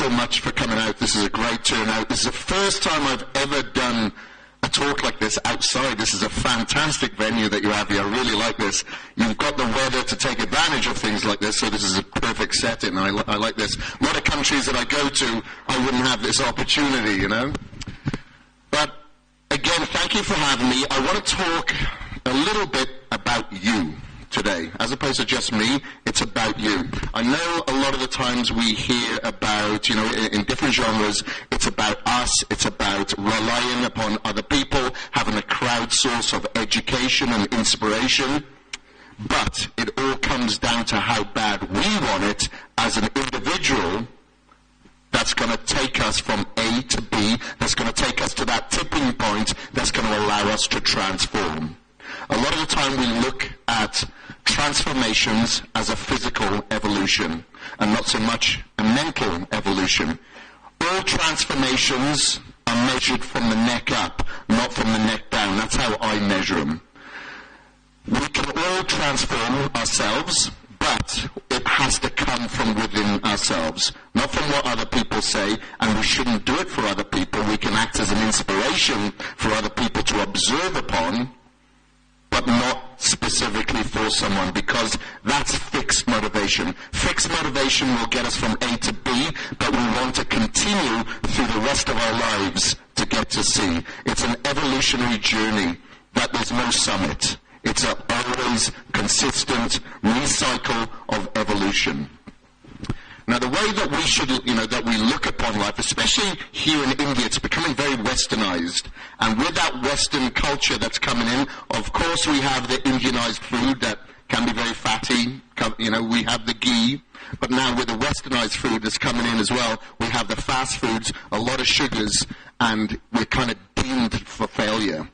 so much for coming out. This is a great turnout. This is the first time I've ever done a talk like this outside. This is a fantastic venue that you have here. I really like this. You've got the weather to take advantage of things like this, so this is a perfect setting. I like this. A lot of countries that I go to, I wouldn't have this opportunity, you know. But again, thank you for having me. I want to talk a little bit about you today. As opposed to just me, it's about you. I know a lot of the times we hear about, you know, in different genres, it's about us, it's about relying upon other people, having a crowd source of education and inspiration. But it all comes down to how bad we want it as an individual that's going to take us from A to B, that's going to take us to that tipping point that's going to allow us to transform. A lot of the time we look at transformations as a physical evolution and not so much a mental evolution. All transformations are measured from the neck up, not from the neck down. That's how I measure them. We can all transform ourselves, but it has to come from within ourselves, not from what other people say, and we shouldn't do it for other people. We can act as an inspiration for other people to observe upon, but not specifically for someone, because that's fixed motivation. Fixed motivation will get us from A to B, but we want to continue through the rest of our lives to get to C. It's an evolutionary journey that there's no summit. It's an always consistent recycle of evolution. Now, the way that we should, that we look upon life, especially here in India, it's becoming very westernized. And with that Western culture that's coming in, of course we have the Indianized food that can be very fatty. We have the ghee. But now with the westernized food that's coming in as well, we have the fast foods, a lot of sugars, and we're kind of doomed for failure.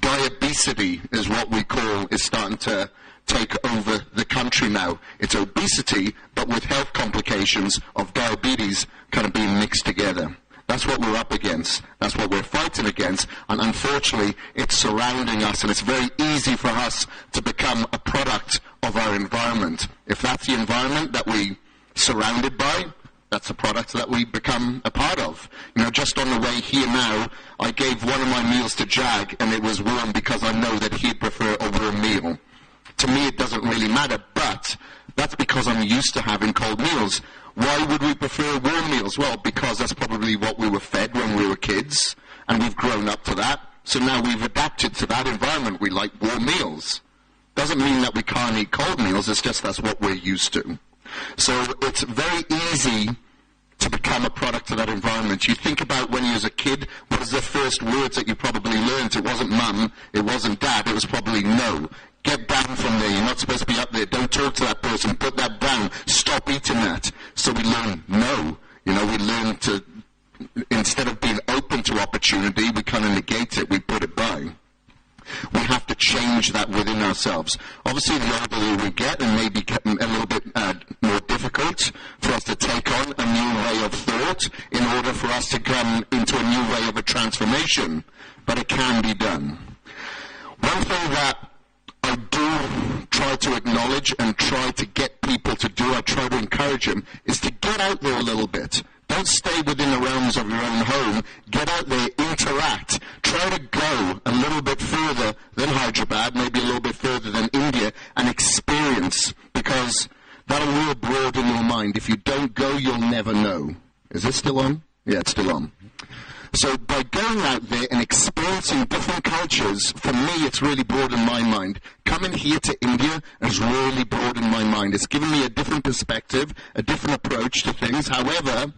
Diabesity is what we call, is starting to take over the country now. It's obesity, but with health complications of diabetes kind of being mixed together. That's what we're up against. That's what we're fighting against. And unfortunately, it's surrounding us, and it's very easy for us to become a product of our environment. If that's the environment that we're surrounded by, that's a product that we become a part of. Just on the way here now, I gave one of my meals to Jag, and it was warm because I know that he'd prefer over a meal. To me, it doesn't really matter, but that's because I'm used to having cold meals. Why would we prefer warm meals? Well, because that's probably what we were fed when we were kids, and we've grown up to that. So now we've adapted to that environment. We like warm meals. Doesn't mean that we can't eat cold meals. It's just that's what we're used to. So it's very easy to become a product of that environment. You think about when you was a kid, what was the first words that you probably learned? It wasn't mum, it wasn't dad, it was probably no. Get down from there, you're not supposed to be up there, don't talk to that person, put that down, stop eating that. So we learn no. We learn to, instead of being open to opportunity, we kind of negate it, we put it by. We have to change that within ourselves. Obviously, the older we get, and maybe getting a little bit more difficult for us to take on a new way of thought in order for us to come into a new way of a transformation. But it can be done. One thing that I do try to acknowledge and try to get people to do, I try to encourage them, is to get out there a little bit. Don't stay within the realms of your own home. Get out there, interact. Try to go a little bit further than Hyderabad, maybe a little bit further than India, and experience, because that'll really broaden your mind. If you don't go, you'll never know. Is this still on? Yeah, it's still on. So by going out there and experiencing different cultures, for me, it's really broadened my mind. Coming here to India has really broadened my mind. It's given me a different perspective, a different approach to things. However,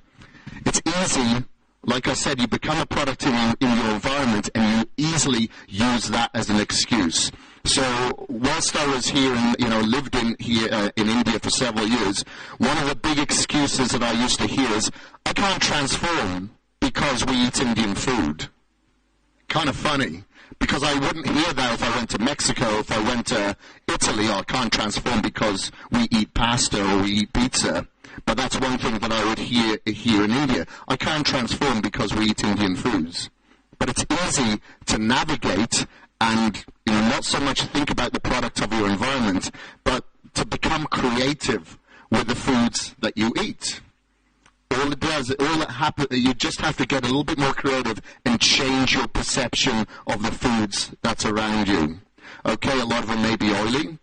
it's easy, like I said, you become a product in your environment, and you easily use that as an excuse. So whilst I was here and lived in India for several years, one of the big excuses that I used to hear is, I can't transform because we eat Indian food. Kind of funny, because I wouldn't hear that if I went to Mexico, if I went to Italy. I can't transform because we eat pasta or we eat pizza. But that's one thing that I would hear here in India. I can't transform because we eat Indian foods. But it's easy to navigate and not so much think about the product of your environment, but to become creative with the foods that you eat. Or All it does, all that happens, you just have to get a little bit more creative and change your perception of the foods that's around you. Okay, a lot of them may be oily,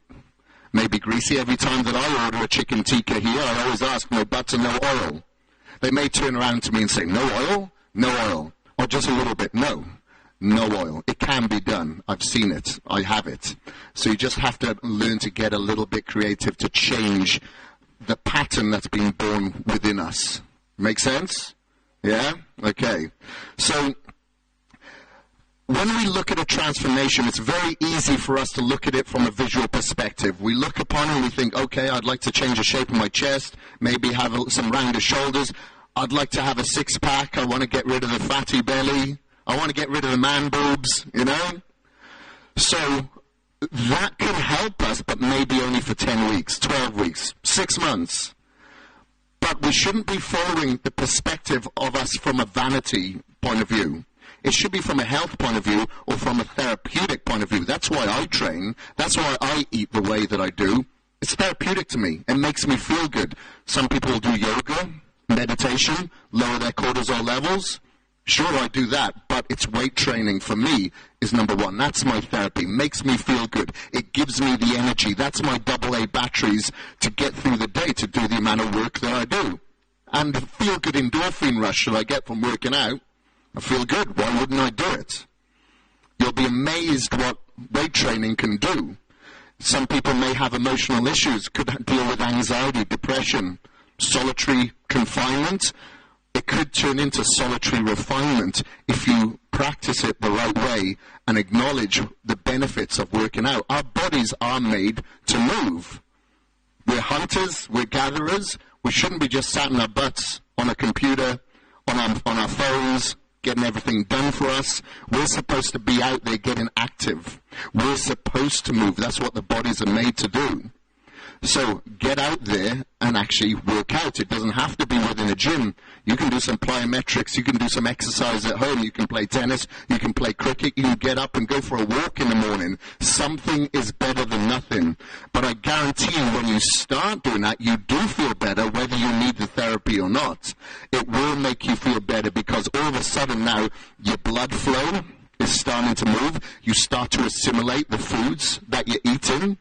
may be greasy. Every time that I order a chicken tikka here, I always ask, no butter, no oil. They may turn around to me and say, no oil? No oil. Or just a little bit. No. No oil. It can be done. I've seen it. I have it. So you just have to learn to get a little bit creative to change the pattern that's been born within us. Make sense? Yeah? Okay. So when we look at a transformation, it's very easy for us to look at it from a visual perspective. We look upon it and we think, okay, I'd like to change the shape of my chest, maybe have some rounder shoulders. I'd like to have a six-pack. I want to get rid of the fatty belly. I want to get rid of the man boobs, you know? So that can help us, but maybe only for 10 weeks, 12 weeks, 6 months. But we shouldn't be following the perspective of us from a vanity point of view. It should be from a health point of view or from a therapeutic point of view. That's why I train. That's why I eat the way that I do. It's therapeutic to me. It makes me feel good. Some people do yoga, meditation, lower their cortisol levels. Sure, I do that, but it's weight training for me is number one. That's my therapy. Makes me feel good. It gives me the energy. That's my AA batteries to get through the day, to do the amount of work that I do. And the feel-good endorphin rush that I get from working out, I feel good. Why wouldn't I do it? You'll be amazed what weight training can do. Some people may have emotional issues, could deal with anxiety, depression, solitary confinement. It could turn into solitary refinement if you practice it the right way and acknowledge the benefits of working out. Our bodies are made to move. We're hunters, we're gatherers. We shouldn't be just sat in our butts on a computer, on our phones, getting everything done for us. We're supposed to be out there getting active. We're supposed to move. That's what the bodies are made to do. So get out there and actually work out. It doesn't have to be within a gym. You can do some plyometrics. You can do some exercise at home. You can play tennis. You can play cricket. You can get up and go for a walk in the morning. Something is better than nothing. But I guarantee you when you start doing that, you do feel better whether you need the therapy or not. It will make you feel better because all of a sudden now your blood flow is starting to move. You start to assimilate the foods that you're eating.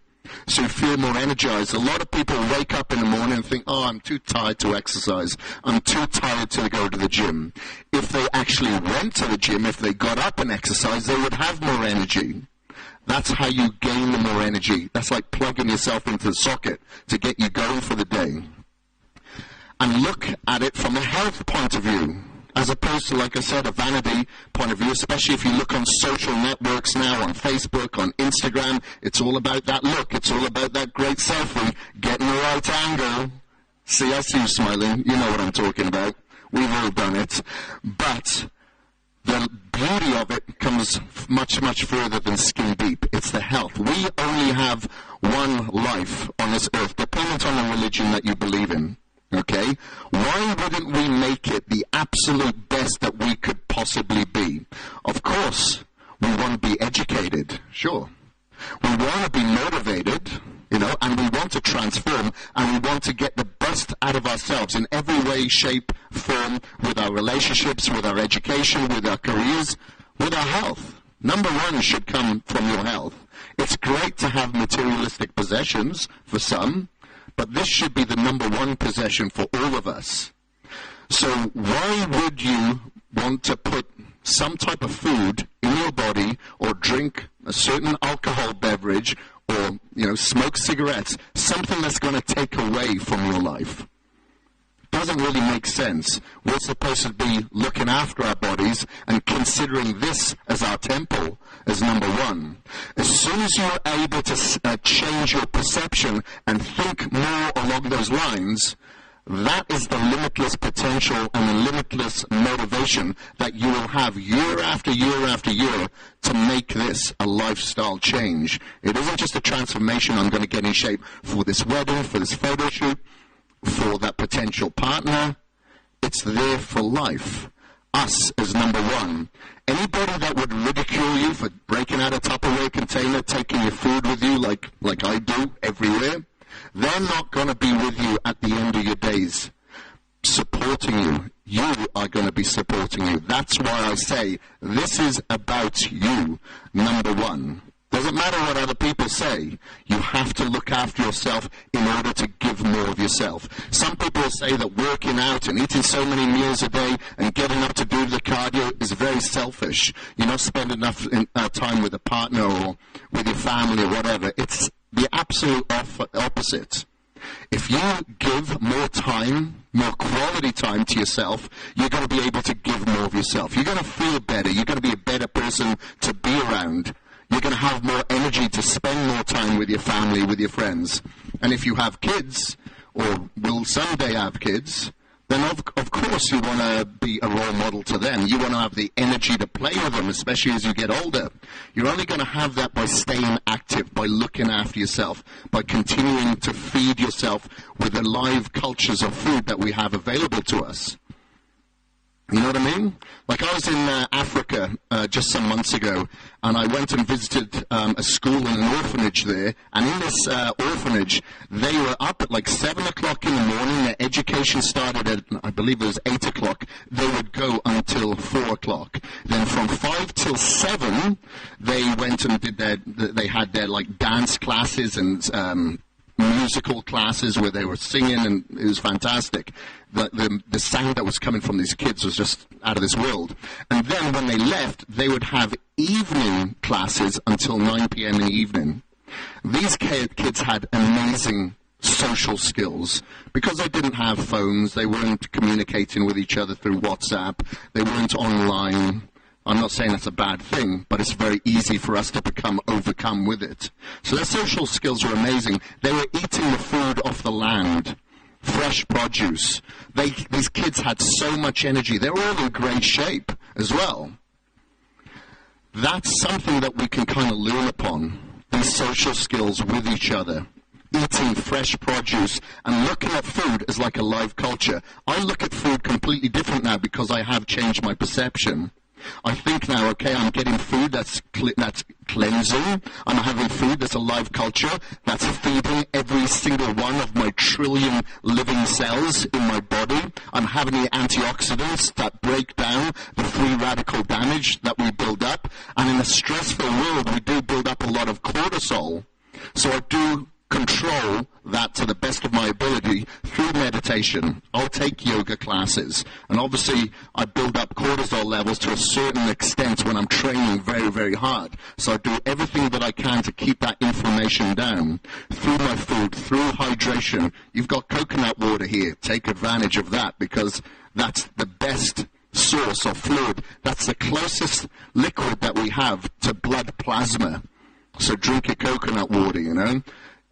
So you feel more energized. A lot of people wake up in the morning and think, oh, I'm too tired to exercise. I'm too tired to go to the gym. If they actually went to the gym, if they got up and exercised, they would have more energy. That's how you gain the more energy. That's like plugging yourself into the socket to get you going for the day. And look at it from a health point of view, as opposed to, like I said, a vanity point of view, especially if you look on social networks now, on Facebook, on Instagram. It's all about that look. It's all about that great selfie, getting the right angle. See, I see you smiling. You know what I'm talking about. We've all done it. But the beauty of it comes much, much further than skin deep. It's the health. We only have one life on this earth, dependent on the religion that you believe in. Okay? Why wouldn't we make it the absolute best that we could possibly be? Of course, we want to be educated, sure. We want to be motivated, you know, and we want to transform, and we want to get the best out of ourselves in every way, shape, form, with our relationships, with our education, with our careers, with our health. Number one should come from your health. It's great to have materialistic possessions for some, but this should be the number one possession for all of us. So why would you want to put some type of food in your body or drink a certain alcohol beverage or, you know, smoke cigarettes, something that's going to take away from your life? Doesn't really make sense. We're supposed to be looking after our bodies and considering this as our temple as number one. As soon as you're able to change your perception and think more along those lines, that is the limitless potential and the limitless motivation that you will have year after year after year to make this a lifestyle change. It isn't just a transformation. I'm going to get in shape for this wedding, for this photo shoot, for that potential partner. It's there for life. Us as number one. Anybody that would ridicule you for breaking out a Tupperware container, taking your food with you like I do everywhere, they're not going to be with you at the end of your days. supporting you. You are going to be supporting you. That's why I say this is about you, number one. Doesn't matter what other people say. You have to look after yourself in order to give more of yourself. Some people say that working out and eating so many meals a day and getting up to do the cardio is very selfish. You're not spending enough time with a partner or with your family or whatever. It's the absolute opposite. If you give more time, more quality time to yourself, you're going to be able to give more of yourself. You're going to feel better. You're going to be a better person to be around. You're going to have more energy to spend more time with your family, with your friends. And if you have kids, or will someday have kids, then of course you want to be a role model to them. You want to have the energy to play with them, especially as you get older. You're only going to have that by staying active, by looking after yourself, by continuing to feed yourself with the live cultures of food that we have available to us. You know what I mean? Like I was in Africa just some months ago, and I went and visited a school and an orphanage there. And in this orphanage, they were up at like 7 o'clock in the morning. Their education started at, I believe it was 8 o'clock. They would go until 4 o'clock. Then from 5 till 7, they went and did they had their like dance classes and musical classes where they were singing, and it was fantastic. The sound that was coming from these kids was just out of this world. And then when they left, they would have evening classes until 9 p.m. in the evening. These kids had amazing social skills because they didn't have phones. They weren't communicating with each other through WhatsApp. They weren't online. I'm not saying that's a bad thing, but it's very easy for us to overcome with it. So their social skills were amazing. They were eating the food off the land, fresh produce. These kids had so much energy. They were all in great shape as well. That's something that we can kind of learn upon, these social skills with each other. Eating fresh produce and looking at food as like a live culture. I look at food completely different now because I have changed my perception. I think now, okay, I'm getting food that's cleansing. I'm having food that's a live culture, that's feeding every single one of my trillion living cells in my body. I'm having the antioxidants that break down the free radical damage that we build up. And in a stressful world, we do build up a lot of cortisol. So I do control that to the best of my ability through meditation. I'll take yoga classes, and obviously I build up cortisol levels to a certain extent when I'm training very, very hard. So I do everything that I can to keep that inflammation down through my food, through hydration. You've got coconut water here. Take advantage of that because that's the best source of fluid. That's the closest liquid that we have to blood plasma. So drink your coconut water, you know.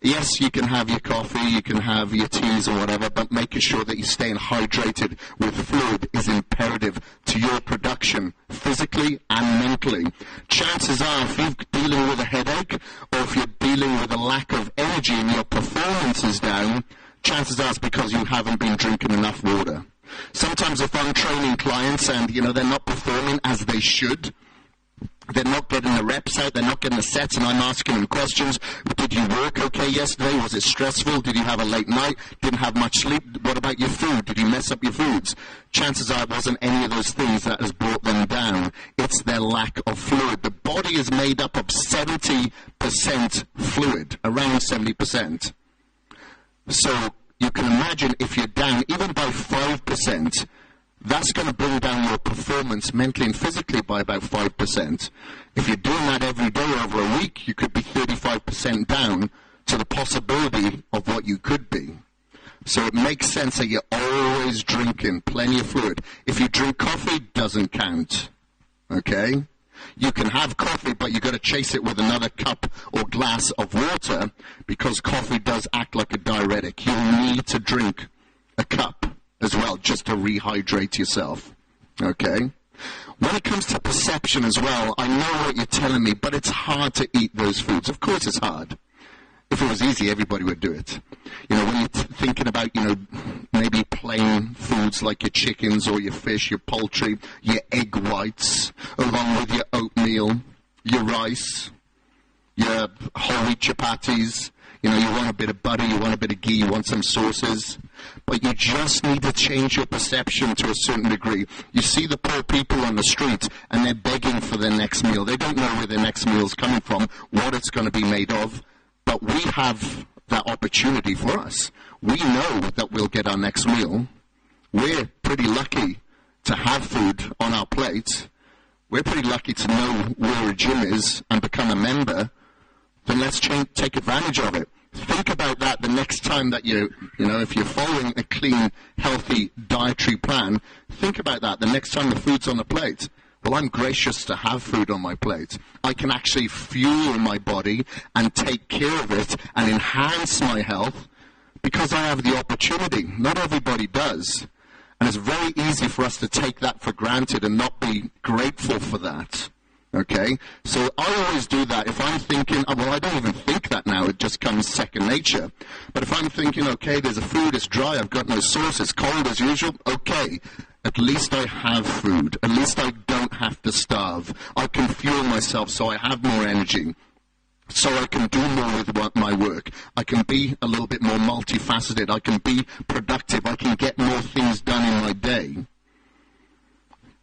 Yes, you can have your coffee, you can have your teas or whatever, but making sure that you're staying hydrated with fluid is imperative to your production, physically and mentally. Chances are, if you're dealing with a headache, or if you're dealing with a lack of energy and your performance is down, chances are it's because you haven't been drinking enough water. Sometimes if I'm training clients and, you know, they're not performing as they should, they're not getting the reps out, they're not getting the sets, and I'm asking them questions. Did you work okay yesterday? Was it stressful? Did you have a late night? Didn't have much sleep? What about your food? Did you mess up your foods? Chances are it wasn't any of those things that has brought them down. It's their lack of fluid. The body is made up of 70% fluid, around 70%. So you can imagine if you're down even by 5%, that's going to bring down your performance mentally and physically by about 5%. If you're doing that every day over a week, you could be 35% down to the possibility of what you could be. So it makes sense that you're always drinking plenty of fluid. If you drink coffee, it doesn't count. Okay? You can have coffee, but you've got to chase it with another cup or glass of water because coffee does act like a diuretic. You'll need to drink a cup as well, just to rehydrate yourself, okay? When it comes to perception as well, I know what you're telling me, but it's hard to eat those foods. Of course it's hard. If it was easy, everybody would do it. You know, when you're thinking about, you know, maybe plain foods like your chickens or your fish, your poultry, your egg whites, along with your oatmeal, your rice, your whole wheat chapatis. You know, you want a bit of butter, you want a bit of ghee, you want some sauces. but you just need to change your perception to a certain degree. You see the poor people on the street, and they're begging for their next meal. They don't know where their next meal is coming from, what it's going to be made of, but we have that opportunity for us. We know that we'll get our next meal. We're pretty lucky to have food on our plate. We're pretty lucky to know where a gym is and become a member. Then let's take advantage of it. Think about that the next time that if you're following a clean, healthy dietary plan, think about that the next time the food's on the plate. Well, I'm gracious to have food on my plate. I can actually fuel my body and take care of it and enhance my health because I have the opportunity. Not everybody does. And it's very easy for us to take that for granted and not be grateful for that. Okay? So I always do that. If I'm thinking, well, I don't even think that now. It just comes second nature. But if I'm thinking, okay, there's a food, it's dry, I've got no sauce, it's cold as usual, okay. At least I have food. At least I don't have to starve. I can fuel myself so I have more energy. So I can do more with my work. I can be a little bit more multifaceted. I can be productive. I can get more things done in my day.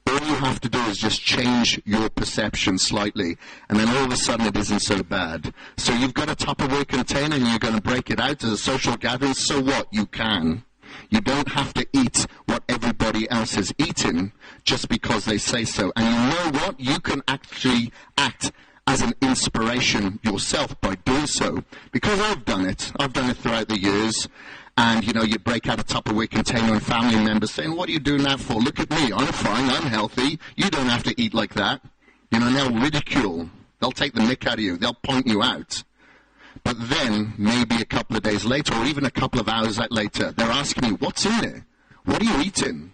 All you have to do is just change your perception slightly, and then all of a sudden it isn't so bad. So you've got a Tupperware container and you're going to break it out as a social gathering. So what? You can. You don't have to eat what everybody else is eating just because they say so. And you know what? You can actually act as an inspiration yourself by doing so. Because I've done it. I've done it throughout the years. And, you break out a Tupperware container and family members saying, what are you doing that for? Look at me. I'm fine. I'm healthy. You don't have to eat like that. And they'll ridicule. They'll take the mick out of you. They'll point you out. But then, maybe a couple of days later, or even a couple of hours later, they're asking you, what's in there? What are you eating?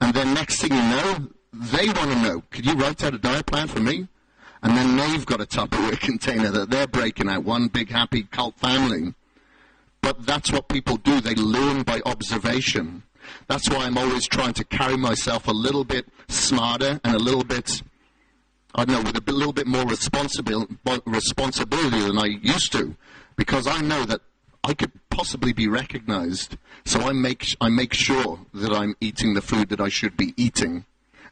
And then next thing you know, they want to know, could you write out a diet plan for me? And then they've got a Tupperware container that they're breaking out, one big happy cult family. But that's what people do. They learn by observation. That's why I'm always trying to carry myself a little bit smarter and a little bit, with a little bit more responsibility than I used to. Because I know that I could possibly be recognized. So I make sure that I'm eating the food that I should be eating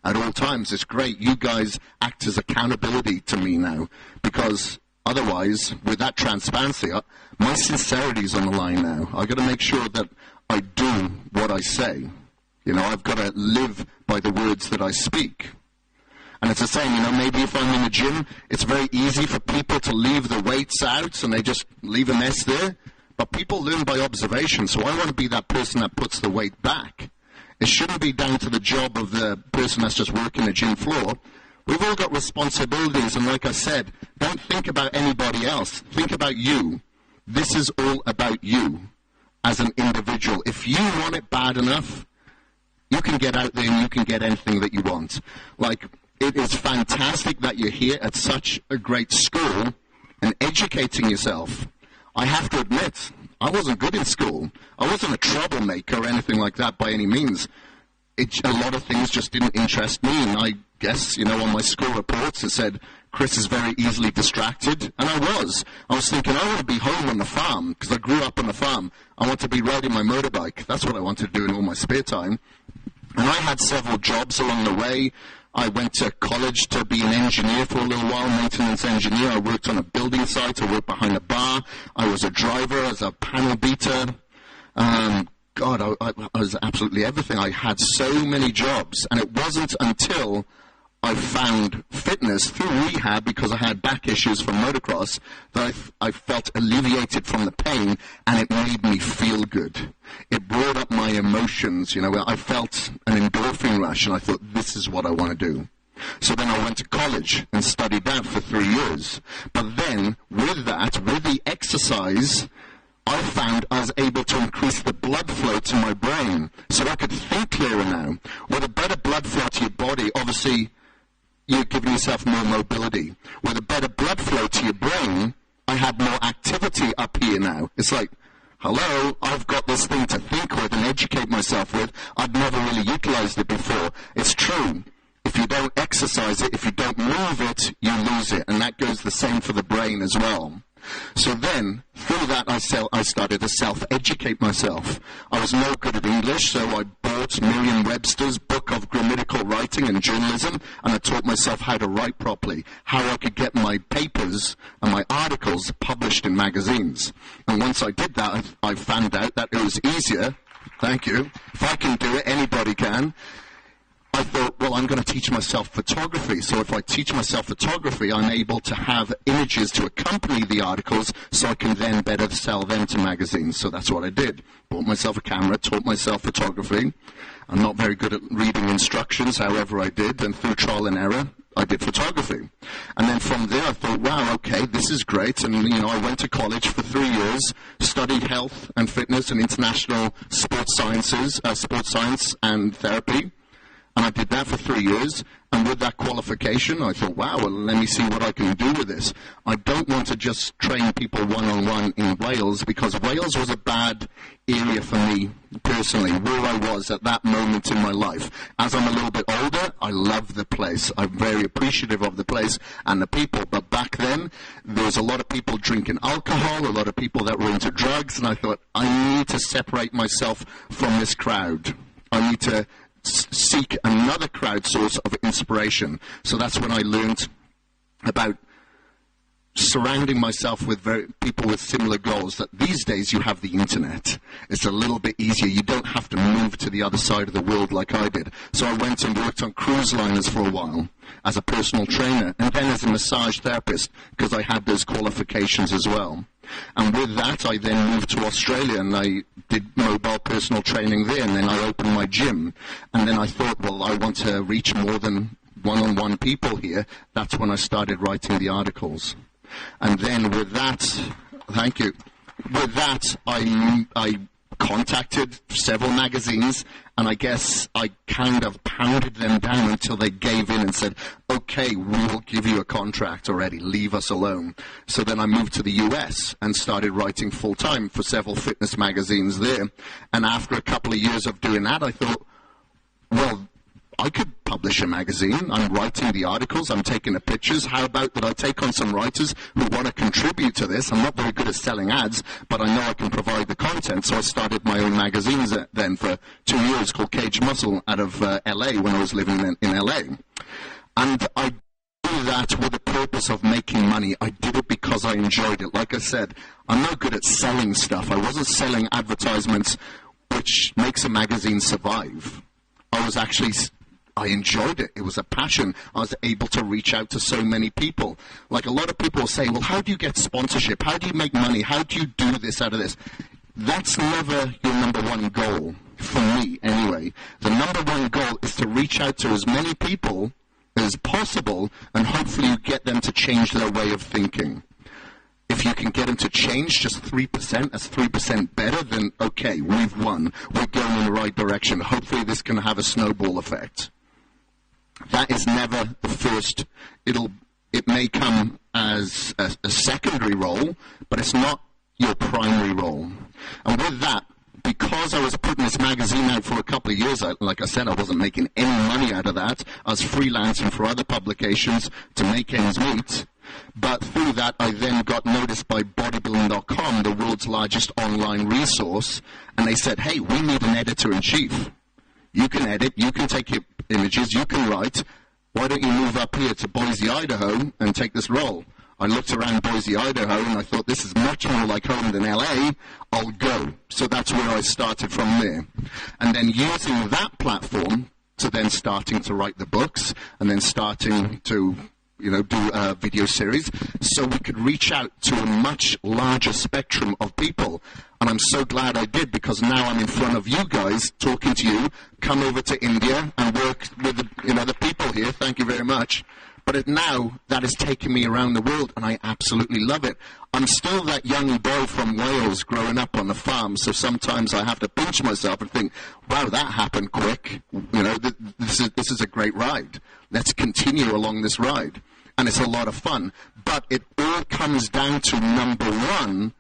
at all times. It's great. You guys act as accountability to me now. Because otherwise, with that transparency, my sincerity is on the line now. I've got to make sure that I do what I say. I've got to live by the words that I speak. And it's the same, maybe if I'm in the gym, it's very easy for people to leave the weights out and they just leave a mess there. But people learn by observation, so I want to be that person that puts the weight back. It shouldn't be down to the job of the person that's just working the gym floor. We've all got responsibilities, and like I said, don't think about anybody else. Think about you. This is all about you as an individual. If you want it bad enough, you can get out there and you can get anything that you want. It is fantastic that you're here at such a great school and educating yourself. I have to admit, I wasn't good in school. I wasn't a troublemaker or anything like that by any means. A lot of things just didn't interest me, and I guess, on my school reports it said, KRIS is very easily distracted, and I was. I was thinking, I want to be home on the farm, because I grew up on the farm. I want to be riding my motorbike. That's what I wanted to do in all my spare time. And I had several jobs along the way. I went to college to be an engineer for a little while, maintenance engineer. I worked on a building site. I worked behind a bar. I was a driver, as a panel beater. I was absolutely everything. I had so many jobs, and it wasn't until I found fitness through rehab, because I had back issues from motocross, that I felt alleviated from the pain, and it made me feel good. It brought up my emotions. I felt an endorphin rush, and I thought, this is what I want to do. So then I went to college and studied that for 3 years. But then, with the exercise, I found I was able to increase the blood flow to my brain, so I could think clearer now. With a better blood flow to your body, obviously, you're giving yourself more mobility. With a better blood flow to your brain, I had more activity up here now. It's like, hello, I've got this thing to think with and educate myself with. I'd never really utilized it before. It's true. If you don't exercise it, if you don't move it, you lose it. And that goes the same for the brain as well. So then, through that, I started to self-educate myself. I was no good at English, so I bought Merriam-Webster's Book of Grammatical Writing and Journalism, and I taught myself how to write properly, how I could get my papers and my articles published in magazines. And once I did that, I found out that it was easier. Thank you. If I can do it, anybody can. I thought, well, I'm going to teach myself photography. So if I teach myself photography, I'm able to have images to accompany the articles so I can then better sell them to magazines. So that's what I did. Bought myself a camera, taught myself photography. I'm not very good at reading instructions, however I did, and through trial and error, I did photography. And then from there, I thought, wow, okay, this is great. And, I went to college for 3 years, studied health and fitness and international sports science and therapy. And I did that for 3 years, and with that qualification, I thought, wow, well, let me see what I can do with this. I don't want to just train people one-on-one in Wales, because Wales was a bad area for me personally, where I was at that moment in my life. As I'm a little bit older, I love the place. I'm very appreciative of the place and the people, but back then, there was a lot of people drinking alcohol, a lot of people that were into drugs, and I thought, I need to separate myself from this crowd. I need to seek another crowd source of inspiration. So that's when I learned about surrounding myself with people with similar goals, that these days you have the internet. It's a little bit easier. You don't have to move to the other side of the world like I did. So I went and worked on cruise liners for a while as a personal trainer, and then as a massage therapist, because I had those qualifications as well. And with that, I then moved to Australia, and I did mobile personal training there, and then I opened my gym. And then I thought, well, I want to reach more than one-on-one people here. That's when I started writing the articles. And then with that, thank you, with that, I contacted several magazines, and I guess I kind of pounded them down until they gave in and said, okay, we'll give you a contract already, leave us alone. So then I moved to the US and started writing full-time for several fitness magazines there. And after a couple of years of doing that, I thought, well, I could publish a magazine. I'm writing the articles. I'm taking the pictures. How about that I take on some writers who want to contribute to this? I'm not very good at selling ads, but I know I can provide the content. So I started my own magazines then for 2 years called KAGEDMUSCLE out of LA when I was living in LA. And I did that with the purpose of making money. I did it because I enjoyed it. Like I said, I'm not good at selling stuff. I wasn't selling advertisements, which makes a magazine survive. I enjoyed it. It was a passion. I was able to reach out to so many people. Like a lot of people say, well, how do you get sponsorship? How do you make money? How do you do this out of this? That's never your number one goal, for me anyway. The number one goal is to reach out to as many people as possible, and hopefully you get them to change their way of thinking. If you can get them to change just 3%, that's 3% better, then okay, we've won. We're going in the right direction. Hopefully this can have a snowball effect. That is never the first. It may come as a secondary role, but it's not your primary role. And with that, because I was putting this magazine out for a couple of years, like I said, I wasn't making any money out of that. I was freelancing for other publications to make ends meet. But through that, I then got noticed by bodybuilding.com, the world's largest online resource, and they said, hey, we need an editor-in-chief. You can edit, you can take your images, you can write. Why don't you move up here to Boise, Idaho, and take this role? I looked around Boise, Idaho, and I thought, this is much more like home than LA. I'll go. So that's where I started from there. And then using that platform to then starting to write the books, and then starting to do a video series, so we could reach out to a much larger spectrum of people. And I'm so glad I did, because now I'm in front of you guys, talking to you, come over to India and work with the people here. Thank you very much. But now that has taken me around the world, and I absolutely love it. I'm still that young boy from Wales growing up on the farm, so sometimes I have to pinch myself and think, wow, that happened quick. This is a great ride. Let's continue along this ride. And it's a lot of fun. But it all comes down to, number one,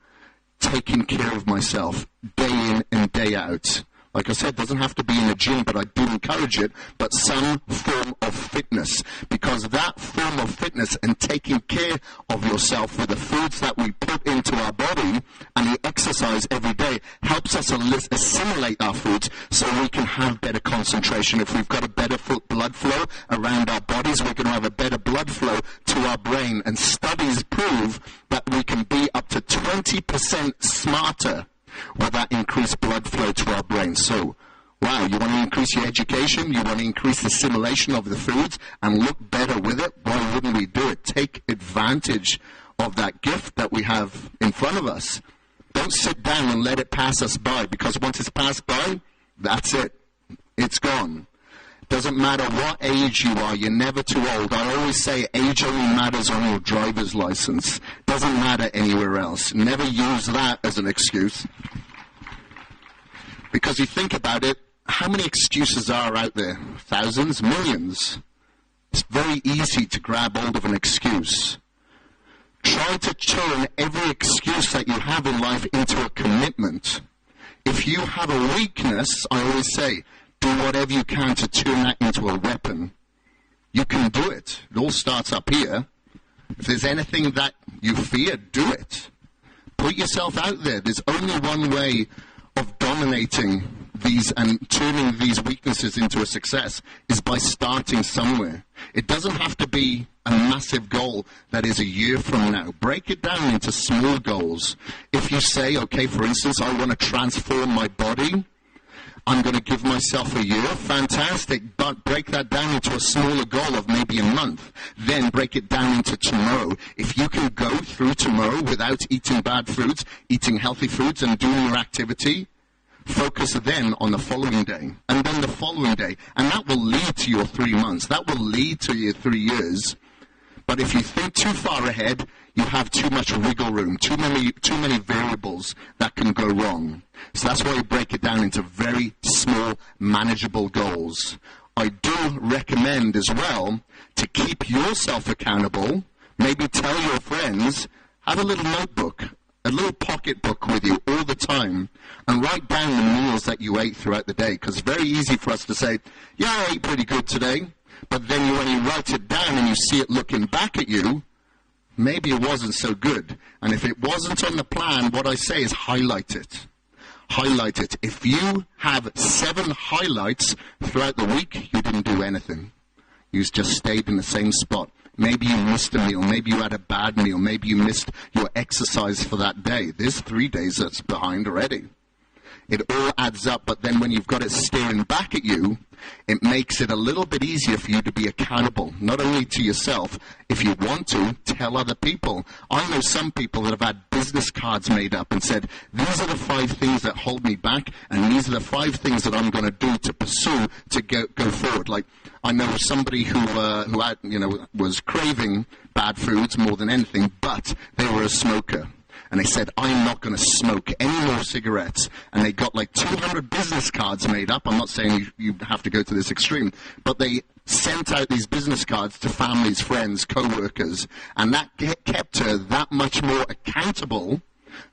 taking care of myself day in and day out. Like I said, it doesn't have to be in a gym, but I do encourage it, but some form of fitness. Because that form of fitness and taking care of yourself with the foods that we put into our body and the exercise every day helps us assimilate our foods so we can have better concentration. If we've got a better blood flow around our bodies, we're going to have a better blood flow to our brain. And studies prove that we can be up to 20% smarter with that increased blood flow to our brain. So, wow, you want to increase your education, you want to increase the assimilation of the foods and look better with it? Why wouldn't we do it? Take advantage of that gift that we have in front of us. Don't sit down and let it pass us by, because once it's passed by, that's it. It's gone. Doesn't matter what age you are, you're never too old. I always say age only matters on your driver's license. Doesn't matter anywhere else. Never use that as an excuse. Because you think about it, how many excuses are out there? Thousands, millions. It's very easy to grab hold of an excuse. Try to turn every excuse that you have in life into a commitment. If you have a weakness, I always say, do whatever you can to turn that into a weapon. You can do it. It all starts up here. If there's anything that you fear, do it. Put yourself out there. There's only one way of dominating these and turning these weaknesses into a success is by starting somewhere. It doesn't have to be a massive goal that is a year from now. Break it down into small goals. If you say, okay, for instance, I want to transform my body, I'm going to give myself a year, fantastic, but break that down into a smaller goal of maybe a month. Then break it down into tomorrow. If you can go through tomorrow without eating bad foods, eating healthy foods and doing your activity, focus then on the following day, and then the following day. And that will lead to your 3 months. That will lead to your 3 years. But if you think too far ahead, you have too much wiggle room, too many variables that can go wrong. So that's why you break it down into very small, manageable goals. I do recommend as well to keep yourself accountable. Maybe tell your friends, have a little notebook, a little pocket book with you all the time, and write down the meals that you ate throughout the day. Because it's very easy for us to say, yeah, I ate pretty good today. But then when you write it down and you see it looking back at you, maybe it wasn't so good. And if it wasn't on the plan, what I say is highlight it. Highlight it. If you have 7 highlights throughout the week, you didn't do anything. You just stayed in the same spot. Maybe you missed a meal. Maybe you had a bad meal. Maybe you missed your exercise for that day. There's 3 days that's behind already. It all adds up, but then when you've got it staring back at you, it makes it a little bit easier for you to be accountable, not only to yourself. If you want to, tell other people. I know some people that have had business cards made up and said, these are the 5 things that hold me back, and these are the 5 things that I'm going to do to pursue to go forward. Like, I know somebody who had, was craving bad foods more than anything, but they were a smoker. And they said, I'm not going to smoke any more cigarettes. And they got like 200 business cards made up. I'm not saying you have to go to this extreme. But they sent out these business cards to families, friends, co-workers. And that kept her that much more accountable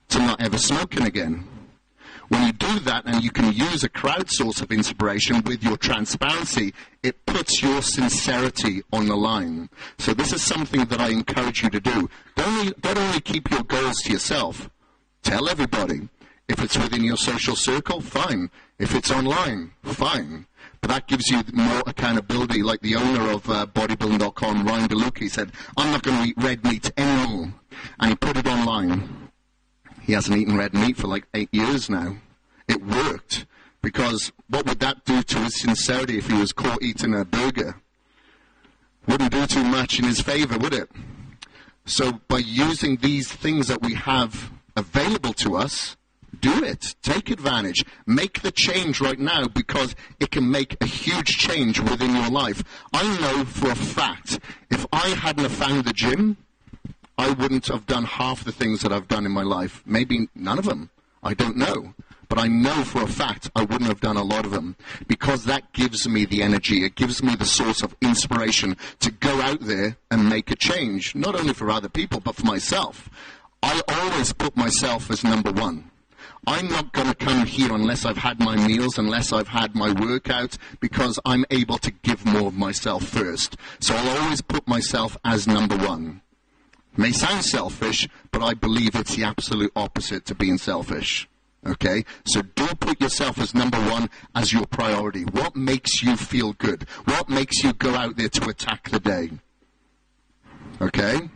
to not ever smoking again. When you do that and you can use a crowd source of inspiration with your transparency, it puts your sincerity on the line. So this is something that I encourage you to do. Don't only keep your goals to yourself. Tell everybody. If it's within your social circle, fine. If it's online, fine. But that gives you more accountability. Like the owner of bodybuilding.com, Ryan DeLuca, said, I'm not going to eat red meat anymore. And he put it online. He hasn't eaten red meat for like 8 years now. It worked. Because what would that do to his sincerity if he was caught eating a burger? Wouldn't do too much in his favor, would it? So by using these things that we have available to us, do it. Take advantage. Make the change right now, because it can make a huge change within your life. I know for a fact, if I hadn't have found the gym, I wouldn't have done half the things that I've done in my life. Maybe none of them. I don't know. But I know for a fact I wouldn't have done a lot of them, because that gives me the energy. It gives me the source of inspiration to go out there and make a change, not only for other people, but for myself. I always put myself as number one. I'm not going to come here unless I've had my meals, unless I've had my workout, because I'm able to give more of myself first. So I'll always put myself as number one. May sound selfish, but I believe it's the absolute opposite to being selfish. Okay? So do put yourself as number one, as your priority. What makes you feel good? What makes you go out there to attack the day? Okay?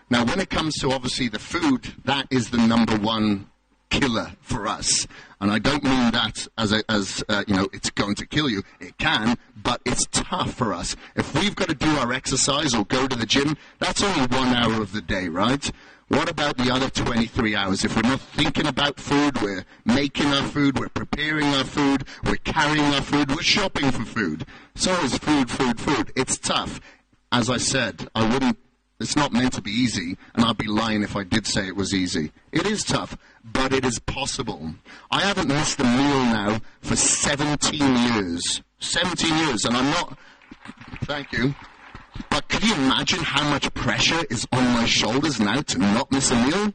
Now, when it comes to, obviously, the food, that is the number one killer for us. And I don't mean that as it's going to kill you. It can, but it's tough for us. If we've got to do our exercise or go to the gym, that's only 1 hour of the day, right? What about the other 23 hours? If we're not thinking about food, we're making our food, we're preparing our food, we're carrying our food, we're shopping for food. So is food, food, food. It's tough. As I said, it's not meant to be easy, and I'd be lying if I did say it was easy. It is tough, but it is possible. I haven't missed a meal now for 17 years. 17 years, and I'm not... Thank you. But can you imagine how much pressure is on my shoulders now to not miss a meal?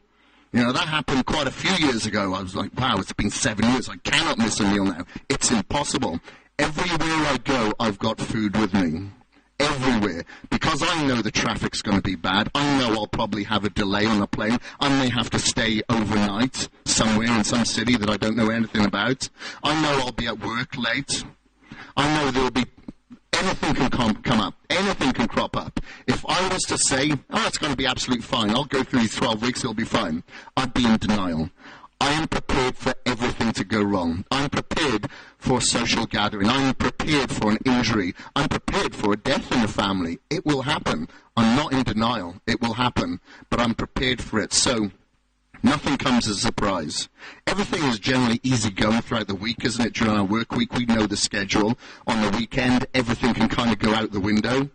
You know, that happened quite a few years ago. I was like, wow, it's been 7 years. I cannot miss a meal now. It's impossible. Everywhere I go, I've got food with me. Everywhere. Because I know the traffic's going to be bad. I know I'll probably have a delay on the plane. I may have to stay overnight somewhere in some city that I don't know anything about. I know I'll be at work late. I know there'll be... Anything can come up. Anything can crop up. If I was to say, oh, it's going to be absolutely fine, I'll go through these 12 weeks, it'll be fine, I'd be in denial. I am prepared for everything to go wrong. I'm prepared for a social gathering. I'm prepared for an injury. I'm prepared for a death in the family. It will happen. I'm not in denial. It will happen. But I'm prepared for it. So nothing comes as a surprise. Everything is generally easy going throughout the week, isn't it? During our work week, we know the schedule. On the weekend, everything can kind of go out the window.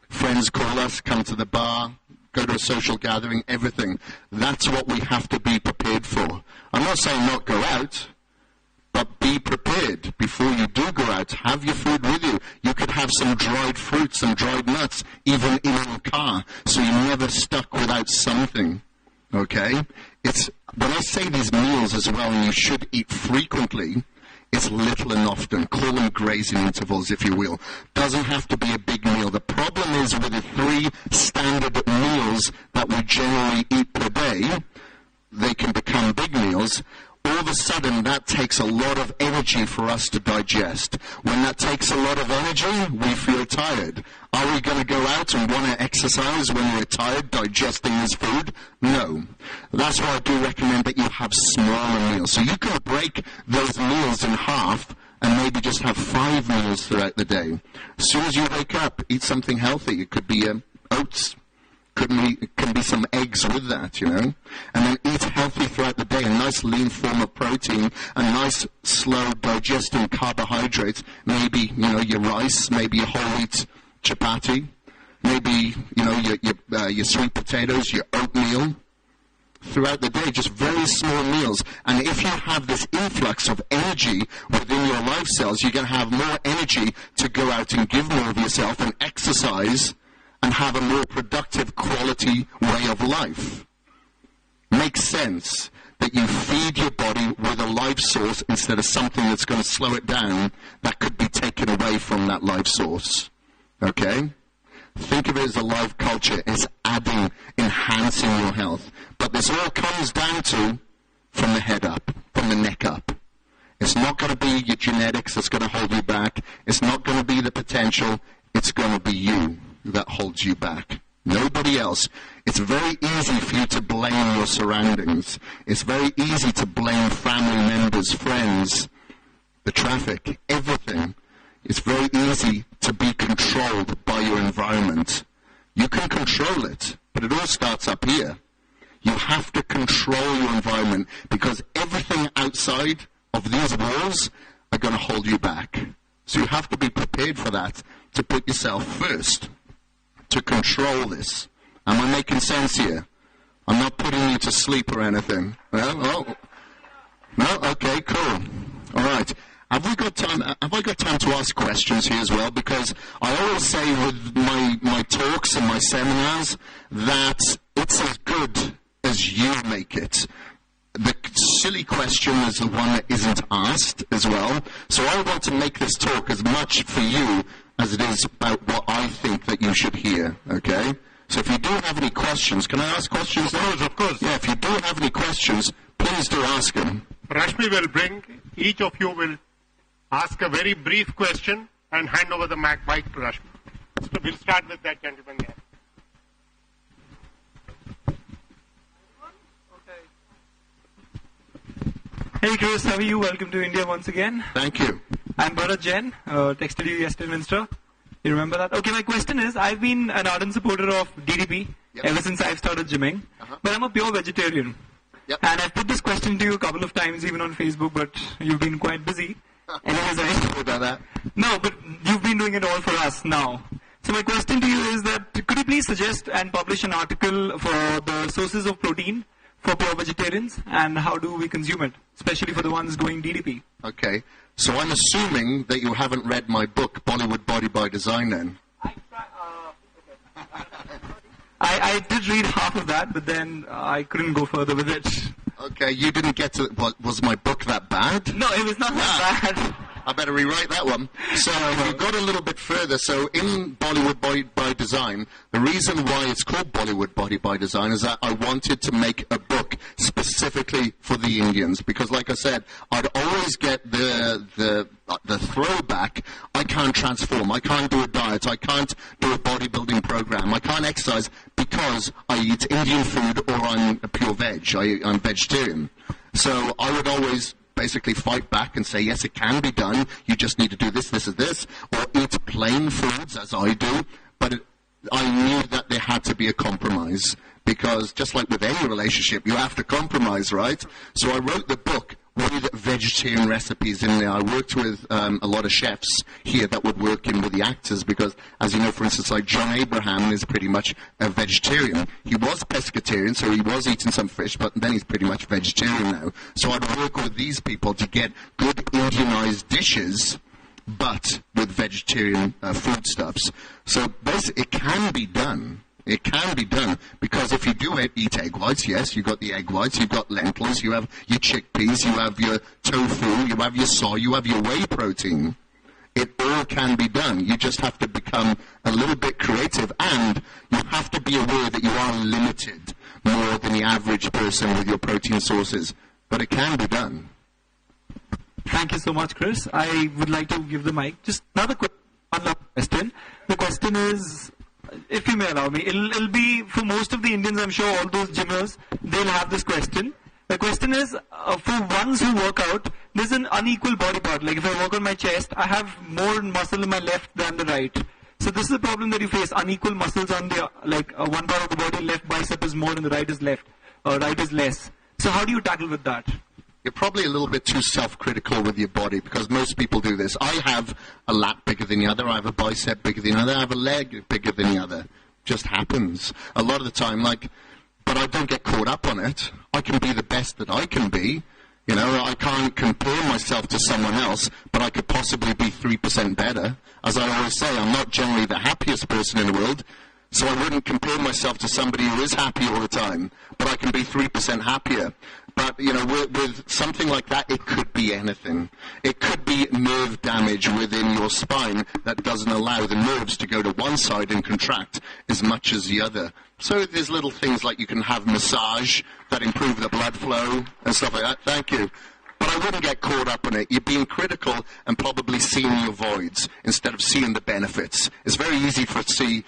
Friends call us, come to the bar, go to a social gathering, everything. That's what we have to be prepared for. I'm not saying not go out, but be prepared before you do go out. Have your food with you. You could have some dried fruits, some dried nuts, even in your car, so you're never stuck without something. Okay? When I say these meals as well, and you should eat frequently, it's little and often. Call them grazing intervals, if you will. Doesn't have to be a big meal. The problem is with the 3 standard meals that we generally eat per day, they can become big meals. All of a sudden, that takes a lot of energy for us to digest. When that takes a lot of energy, we feel tired. Are we going to go out and want to exercise when we're tired digesting this food? No. That's why I do recommend that you have smaller meals. So you can break those meals in half and maybe just have 5 meals throughout the day. As soon as you wake up, eat something healthy. It could be oats. Can be some eggs with that, you know. And then eat healthy throughout the day, a nice lean form of protein, a nice slow digesting carbohydrates, maybe, you know, your rice, maybe your whole wheat chapati, maybe, you know, your sweet potatoes, your oatmeal. Throughout the day, just very small meals. And if you have this influx of energy within your life cells, you're going to have more energy to go out and give more of yourself and exercise and have a more productive quality way of life. Makes sense that you feed your body with a life source instead of something that's going to slow it down that could be taken away from that life source. Okay? Think of it as a life culture. It's adding, enhancing your health. But this all comes down to from the head up, from the neck up. It's not going to be your genetics that's going to hold you back. It's not going to be the potential. It's going to be you that holds you back. Nobody else. It's very easy for you to blame your surroundings. It's very easy to blame family members, friends, the traffic, everything. It's very easy to be controlled by your environment. You can control it, but it all starts up here. You have to control your environment because everything outside of these walls are going to hold you back. So you have to be prepared for that, to put yourself first, to control this. Am I making sense here? I'm not putting you to sleep or anything. No? Okay, cool. All right. Have I got time to ask questions here as well? Because I always say with my talks and my seminars that it's as good as you make it. The silly question is the one that isn't asked as well. So I want to make this talk as much for you as it is about what I think that you should hear, okay? So if you do have any questions, can I ask questions? Of course. Yeah, if you do have any questions, please do ask them. Rashmi will bring, each of you will ask a very brief question and hand over the mic to Rashmi. So we'll start with that gentleman there. Hey Chris, how are you? Welcome to India once again. Thank you. I'm Bharat Jain, texted you yesterday, Minister. You remember that? Okay, my question is, I've been an ardent supporter of DDP ever since I've started gymming, but I'm a pure vegetarian. Yep. And I've put this question to you a couple of times, even on Facebook, but you've been quite busy. Anyways, Sorry about that. No, but you've been doing it all for us now. So my question to you is that, could you please suggest and publish an article for the sources of protein for pure vegetarians, and how do we consume it, especially for the ones doing DDP? Okay. So I'm assuming that you haven't read my book, Bollywood Body by Design, then. I did read half of that, but then I couldn't go further with it. Okay, you didn't get to... Was my book that bad? No, it was not that bad. I better rewrite that one. So you got a little bit further. So in Bollywood Body by Design, the reason why it's called Bollywood Body by Design is that I wanted to make a book specifically for the Indians. Because like I said, I'd always get the throwback, I can't transform, I can't do a diet, I can't do a bodybuilding program, I can't exercise because I eat Indian food or I'm a pure veg, I'm vegetarian. So I would always basically fight back and say, yes, it can be done, you just need to do this, this, and this, or eat plain foods as I do, but I knew that there had to be a compromise, because just like with any relationship, you have to compromise, right? So I wrote the book with vegetarian recipes in there. I worked with a lot of chefs here that would work in with the actors because, as you know, for instance, like John Abraham is pretty much a vegetarian. He was pescatarian, so he was eating some fish, but then he's pretty much vegetarian now. So I'd work with these people to get good Indianized dishes, but with vegetarian foodstuffs. So basically, it can be done. It can be done, because if you do eat egg whites, yes, you've got the egg whites, you've got lentils, you have your chickpeas, you have your tofu, you have your soy, you have your whey protein. It all can be done. You just have to become a little bit creative, and you have to be aware that you are limited more than the average person with your protein sources. But it can be done. Thank you so much, Chris. I would like to give the mic. Just another question. The question is, if you may allow me, it'll be for most of the Indians, I'm sure all those gymmers, they'll have this question. The question is, for ones who work out, there's an unequal body part. Like if I work on my chest, I have more muscle in my left than the right. So this is a problem that you face, unequal muscles on the, one part of the body, left bicep is more and the right is left, or right is less. So how do you tackle with that? You're probably a little bit too self-critical with your body, because most people do this. I have a lat bigger than the other, I have a bicep bigger than the other, I have a leg bigger than the other. Just happens. A lot of the time, but I don't get caught up on it. I can be the best that I can be. You know, I can't compare myself to someone else, but I could possibly be 3% better. As I always say, I'm not generally the happiest person in the world, so I wouldn't compare myself to somebody who is happy all the time, but I can be 3% happier. But, you know, with something like that, it could be anything. It could be nerve damage within your spine that doesn't allow the nerves to go to one side and contract as much as the other. So there's little things like you can have massage that improve the blood flow and stuff like that. Thank you. But I wouldn't get caught up in it. You're being critical and probably seeing your voids instead of seeing the benefits. It's very easy to see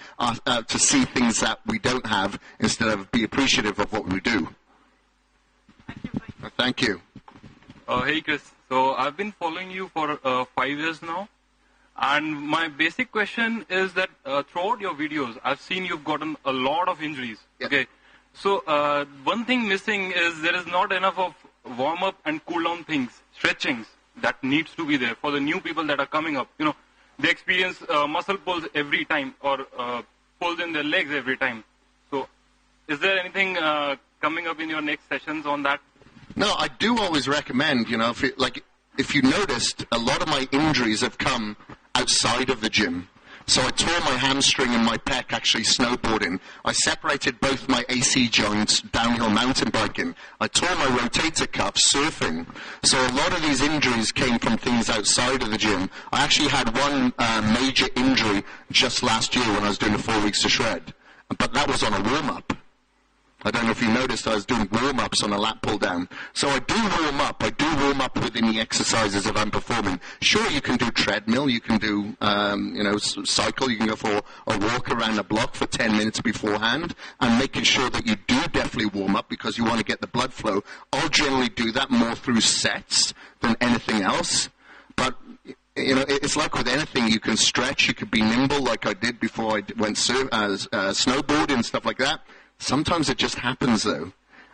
things that we don't have instead of be appreciative of what we do. Thank you. Hey Chris, so I've been following you for 5 years now, and my basic question is that throughout your videos, I've seen you've gotten a lot of injuries. Yeah. Okay, so one thing missing is there is not enough of warm-up and cool-down things, stretchings that needs to be there for the new people that are coming up. You know, they experience muscle pulls every time, or pulls in their legs every time. So, is there anything coming up in your next sessions on that? No, I do always recommend, you know, if you noticed, a lot of my injuries have come outside of the gym. So I tore my hamstring and my pec actually snowboarding. I separated both my AC joints downhill mountain biking. I tore my rotator cuff surfing. So a lot of these injuries came from things outside of the gym. I actually had one major injury just last year when I was doing the 4 weeks to shred. But that was on a warm-up. I don't know if you noticed I was doing warm-ups on a lat pull down. So I do warm up. I do warm up within the exercises that I'm performing. Sure, you can do treadmill, you can do, cycle, you can go for a walk around the block for 10 minutes beforehand, and making sure that you do definitely warm up because you want to get the blood flow. I'll generally do that more through sets than anything else. But it's like with anything, you can stretch, you could be nimble like I did before I went snowboarding and stuff like that. Sometimes it just happens, though.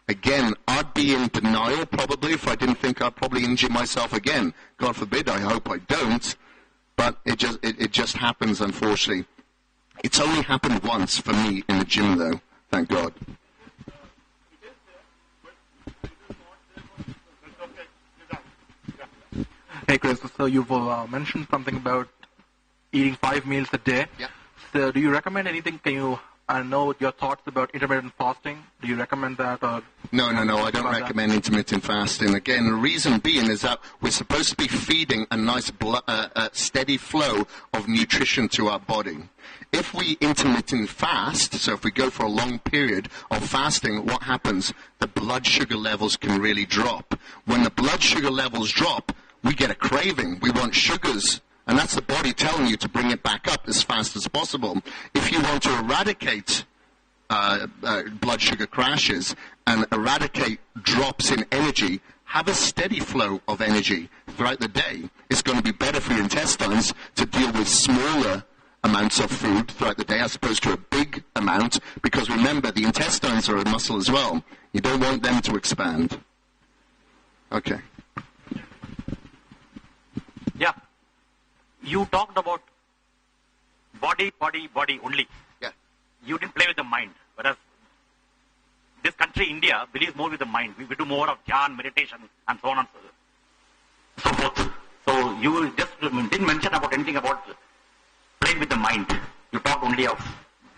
Again, I'd be in denial probably if I didn't think I'd probably injure myself again. God forbid, I hope I don't. But it just happens, unfortunately. It's only happened once for me in the gym, though. Thank God. Hey, Chris, so you've mentioned something about eating 5 meals a day. Yeah. So do you recommend anything? Can you know your thoughts about intermittent fasting? Do you recommend that? Or No, I don't recommend intermittent fasting. Again, the reason being is that we're supposed to be feeding a nice steady flow of nutrition to our body. If we intermittent fast, so if we go for a long period of fasting, what happens? The blood sugar levels can really drop. When the blood sugar levels drop, we get a craving. We want sugars. And that's the body telling you to bring it back up as fast as possible. If you want to eradicate blood sugar crashes and eradicate drops in energy, have a steady flow of energy throughout the day. It's going to be better for your intestines to deal with smaller amounts of food throughout the day as opposed to a big amount, because remember, the intestines are a muscle as well. You don't want them to expand. Okay. Yeah. You talked about body only. Yeah. You didn't play with the mind. Whereas this country, India, believes more with the mind. We do more of dhyan, meditation, and so on and so forth. So you just didn't mention about anything about playing with the mind. You talked only of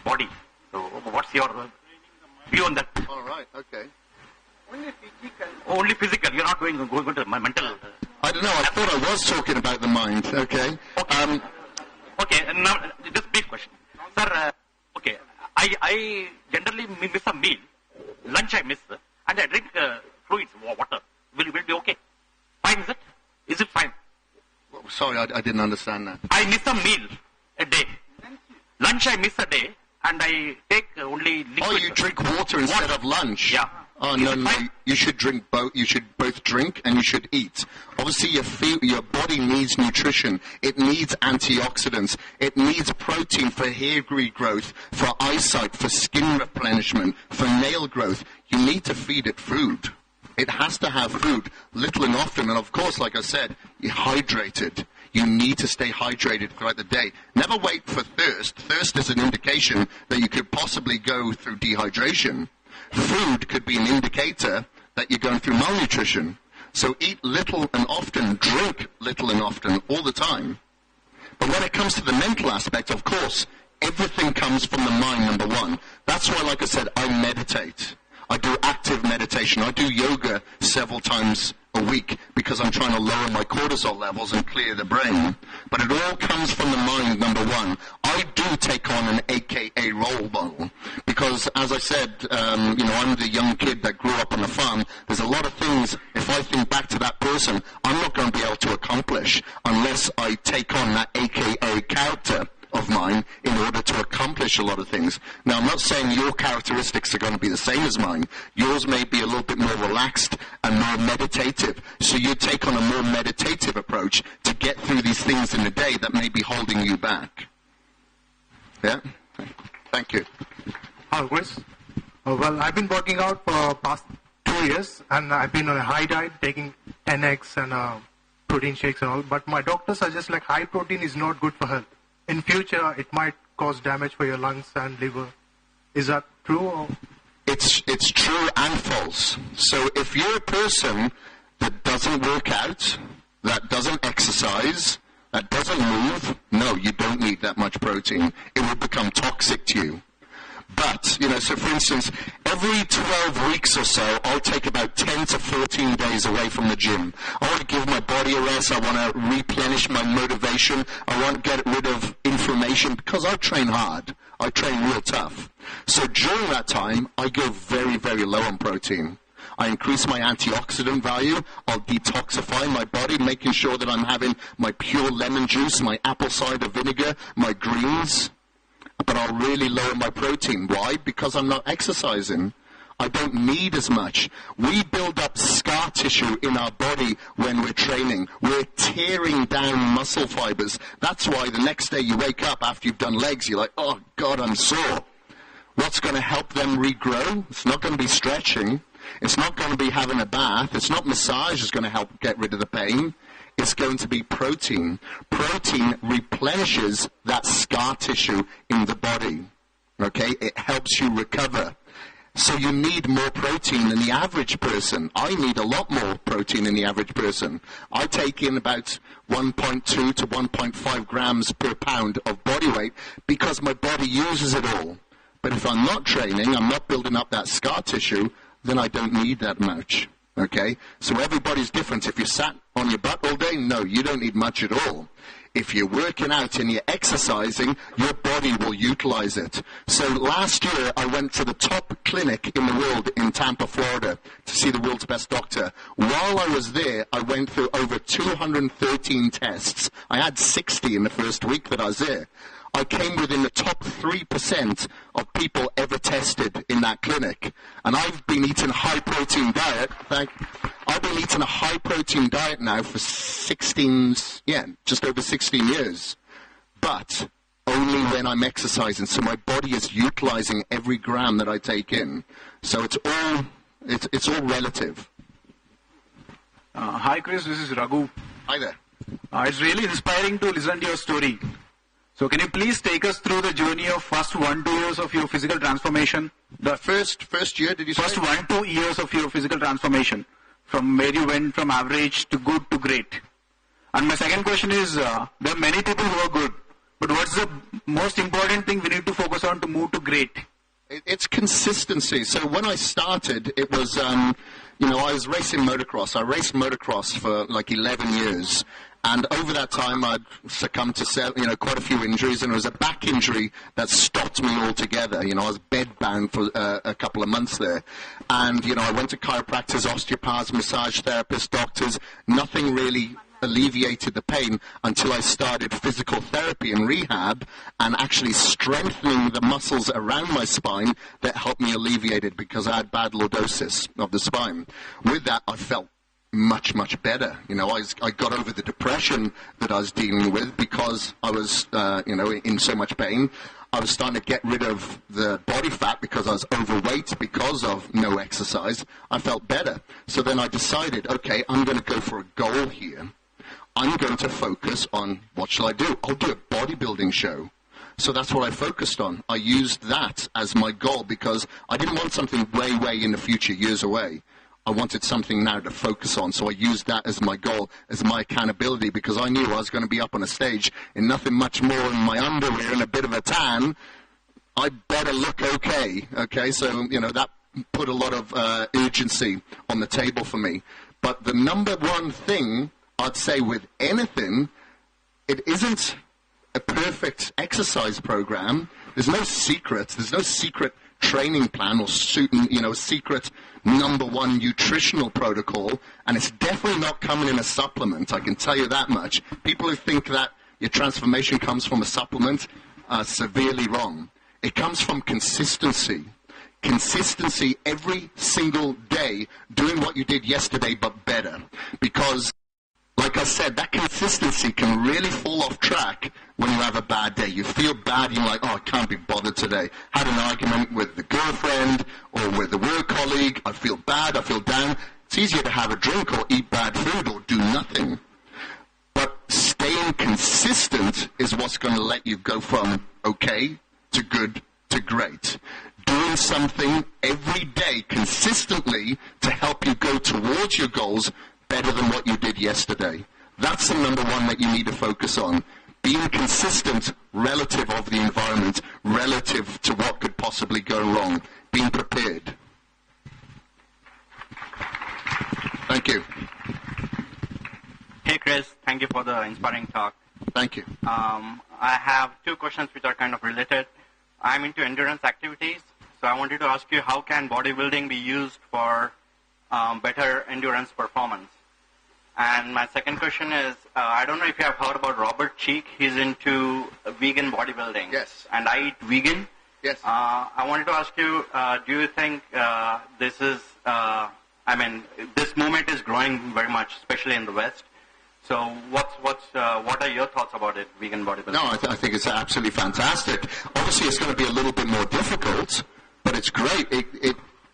body. So what's your view on that? All right, okay. Only physical. You're not going to my mental. I don't know. I thought I was talking about the mind. Okay. Okay. And now, just brief question, sir. Okay. I generally miss a meal. Lunch I miss, and I drink fluids, water. Will it be okay? Fine, is it? Is it fine? Sorry, I didn't understand that. I miss a meal a day. Lunch I miss a day, and I take only liquid. Oh, you drink water instead of lunch? Yeah. Oh, no. You should drink both. You should both drink and you should eat. Obviously, your body needs nutrition. It needs antioxidants. It needs protein for hair regrowth, for eyesight, for skin replenishment, for nail growth. You need to feed it food. It has to have food, little and often. And of course, like I said, you're hydrated. You need to stay hydrated throughout the day. Never wait for thirst. Thirst is an indication that you could possibly go through dehydration. Food could be an indicator that you're going through malnutrition. So eat little and often, drink little and often, all the time. But when it comes to the mental aspect, of course, everything comes from the mind, number one. That's why, like I said, I meditate. I do active meditation. I do yoga several times a week because I'm trying to lower my cortisol levels and clear the brain. But it all comes from the mind, number one. I do take on an AKA role model because, as I said, I'm the young kid that grew up on a farm. There's a lot of things, if I think back to that person, I'm not going to be able to accomplish unless I take on that AKA character of mine in order to accomplish a lot of things. Now, I'm not saying your characteristics are going to be the same as mine. Yours may be a little bit more relaxed and more meditative. So you take on a more meditative approach to get through these things in the day that may be holding you back. Yeah? Thank you. Hi, Chris. Well, I've been working out for past 2 years, and I've been on a high diet, taking 10 eggs and protein shakes and all. But my doctor suggests like high protein is not good for health. In future, it might cause damage for your lungs and liver. Is that true? Or? It's true and false. So if you're a person that doesn't work out, that doesn't exercise, that doesn't move, no, you don't need that much protein. It will become toxic to you. But, so for instance, every 12 weeks or so, I'll take about 10 to 14 days away from the gym. I want to give my body a rest. I want to replenish my motivation. I want to get rid of inflammation because I train hard. I train real tough. So during that time, I go very, very low on protein. I increase my antioxidant value. I'll detoxify my body, making sure that I'm having my pure lemon juice, my apple cider vinegar, my greens. But I'll really lower my protein. Why? Because I'm not exercising. I don't need as much. We build up scar tissue in our body when we're training. We're tearing down muscle fibers. That's why the next day you wake up after you've done legs, you're like, oh, God, I'm sore. What's going to help them regrow? It's not going to be stretching. It's not going to be having a bath. It's not massage that's going to help get rid of the pain. It's going to be protein. Protein replenishes that scar tissue in the body. Okay? It helps you recover. So you need more protein than the average person. I need a lot more protein than the average person. I take in about 1.2 to 1.5 grams per pound of body weight because my body uses it all. But if I'm not training, I'm not building up that scar tissue, then I don't need that much. Okay? So everybody's different. If you're sat on your butt all day, no, you don't need much at all. If you're working out and you're exercising, your body will utilize it. So last year, I went to the top clinic in the world in Tampa, Florida, to see the world's best doctor. While I was there, I went through over 213 tests. I had 60 in the first week that I was there. I came within the top 3% of people ever tested in that clinic. And I've been eating a high-protein diet. I've been eating a high-protein diet now for just over 16 years. But only when I'm exercising. So my body is utilizing every gram that I take in. So it's all relative. Hi, Chris. This is Raghu. Hi there. It's really inspiring to listen to your story. So can you please take us through the journey of first 1-2 years of your physical transformation? The first year, did you say? First 1-2 years of your physical transformation, from where you went from average to good to great. And my second question is, there are many people who are good, but what's the most important thing we need to focus on to move to great? It's consistency. So when I started, it was, I was racing motocross. I raced motocross for like 11 years. And over that time, I'd succumbed to quite a few injuries, and it was a back injury that stopped me altogether. I was bedbound for a couple of months there. And, I went to chiropractors, osteopaths, massage therapists, doctors. Nothing really alleviated the pain until I started physical therapy and rehab and actually strengthening the muscles around my spine that helped me alleviate it because I had bad lordosis of the spine. With that, I felt much, much better. I got over the depression that I was dealing with because I was, in so much pain. I was starting to get rid of the body fat because I was overweight because of no exercise. I felt better. So then I decided, okay, I'm going to go for a goal here. I'm going to focus on, what shall I do? I'll do a bodybuilding show. So that's what I focused on. I used that as my goal because I didn't want something way, way in the future, years away. I wanted something now to focus on, so I used that as my goal, as my accountability, because I knew I was going to be up on a stage in nothing much more than my underwear and a bit of a tan. I better look okay, so, that put a lot of urgency on the table for me. But the number one thing I'd say with anything, it isn't a perfect exercise program. There's no secret. There's no secret training plan or secret number one nutritional protocol, and it's definitely not coming in a supplement. I can tell you that much. People who think that your transformation comes from a supplement are severely wrong. It comes from consistency. Consistency every single day, doing what you did yesterday but better. Because, like I said, that consistency can really fall off track when you have a bad day. You feel bad, you're like, oh, I can't be bothered today. Had an argument with the girlfriend or with the work colleague. I feel bad, I feel down. It's easier to have a drink or eat bad food or do nothing. But staying consistent is what's going to let you go from okay to good to great. Doing something every day consistently to help you go towards your goals better than what you did yesterday. That's the number one that you need to focus on. Being consistent relative of the environment, relative to what could possibly go wrong. Being prepared. Thank you. Hey, Chris. Thank you for the inspiring talk. Thank you. I have two questions which are kind of related. I'm into endurance activities, so I wanted to ask you, how can bodybuilding be used for better endurance performance? And my second question is, I don't know if you have heard about Robert Cheek. He's into vegan bodybuilding. Yes. And I eat vegan. Yes. I wanted to ask you, do you think this is, this movement is growing very much, especially in the West. So what are your thoughts about it, vegan bodybuilding? No, I think it's absolutely fantastic. Obviously, it's going to be a little bit more difficult, but it's great.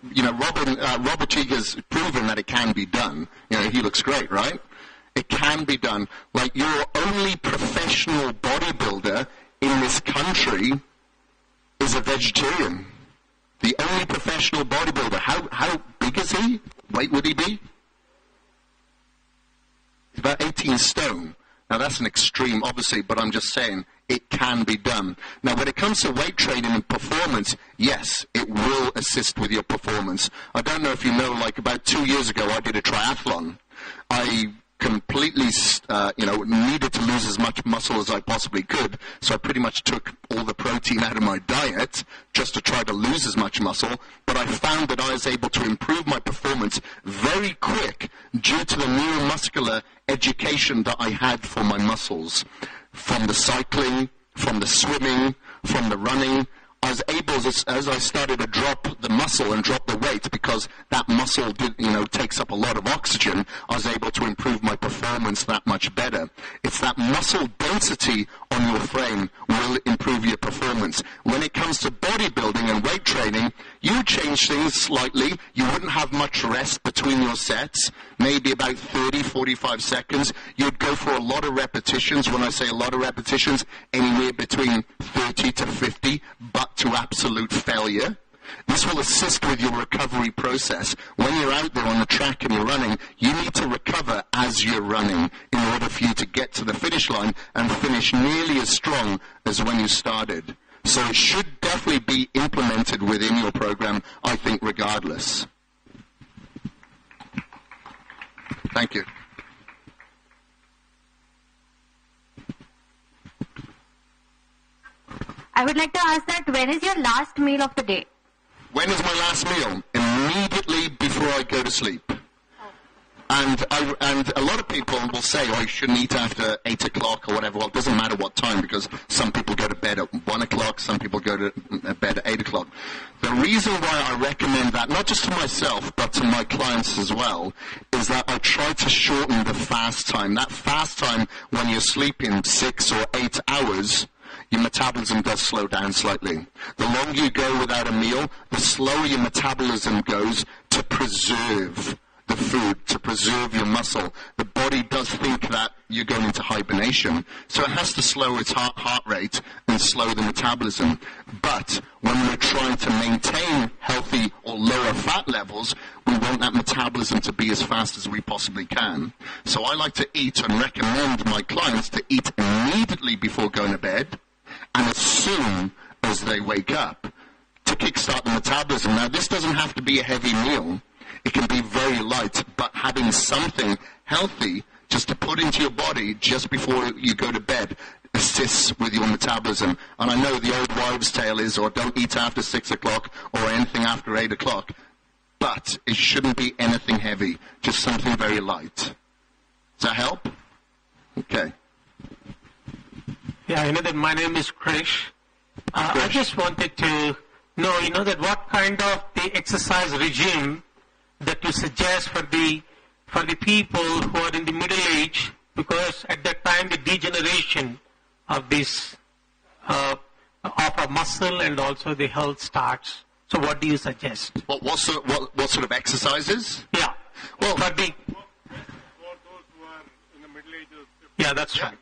Robert Cheek has proven that it can be done. He looks great, right? It can be done. Like, your only professional bodybuilder in this country is a vegetarian. The only professional bodybuilder. How big is he? Weight would he be? He's about 18 stone. Now, that's an extreme, obviously, but I'm just saying it can be done. Now, when it comes to weight training and performance, yes, it will assist with your performance. I don't know if you know, like about 2 years ago, I did a triathlon. I completely, needed to lose as much muscle as I possibly could, so I pretty much took all the protein out of my diet just to try to lose as much muscle, but I found that I was able to improve my performance very quick due to the neuromuscular education that I had for my muscles. From the cycling, from the swimming, from the running, I was able, as I started to drop the muscle and drop the weight, because that muscle takes up a lot of oxygen, I was able to improve my performance that much better. It's that muscle density on your frame will improve your performance. When it comes to bodybuilding and weight training, you would change things slightly. You wouldn't have much rest between your sets, maybe about 30, 45 seconds. You'd go for a lot of repetitions. When I say a lot of repetitions, anywhere between 30 to 50, but to absolute failure. This will assist with your recovery process. When you're out there on the track and you're running, you need to recover as you're running in order for you to get to the finish line and finish nearly as strong as when you started. So it should definitely be implemented within your program, I think, regardless. Thank you. I would like to ask that, when is your last meal of the day? When is my last meal? Immediately before I go to sleep. And a lot of people will say, I shouldn't eat after 8 o'clock or whatever. Well, it doesn't matter what time, because some people go to bed at 1 o'clock, some people go to bed at 8 o'clock. The reason why I recommend that, not just to myself, but to my clients as well, is that I try to shorten the fast time. That fast time when you're sleeping 6 or 8 hours, your metabolism does slow down slightly. The longer you go without a meal, the slower your metabolism goes to preserve the food, to preserve your muscle. The body does think that you're going into hibernation, so it has to slow its heart rate and slow the metabolism. But when we're trying to maintain healthy or lower fat levels, we want that metabolism to be as fast as we possibly can. So I like to eat and recommend my clients to eat immediately before going to bed, and as soon as they wake up, to kickstart the metabolism. Now, this doesn't have to be a heavy meal. It can be very light, but having something healthy just to put into your body just before you go to bed assists with your metabolism. And I know the old wives' tale is, or don't eat after 6 o'clock or anything after 8 o'clock, but it shouldn't be anything heavy, just something very light. Does that help? Okay. Yeah, that my name is KRIS. I just wanted to know, that what kind of the exercise regime that you suggest for the people who are in the middle age, because at that time the degeneration of this of a muscle and also the health starts. So what do you suggest? What sort of exercises? Yeah. Well, for those who are in the middle ages. Yeah, that's right.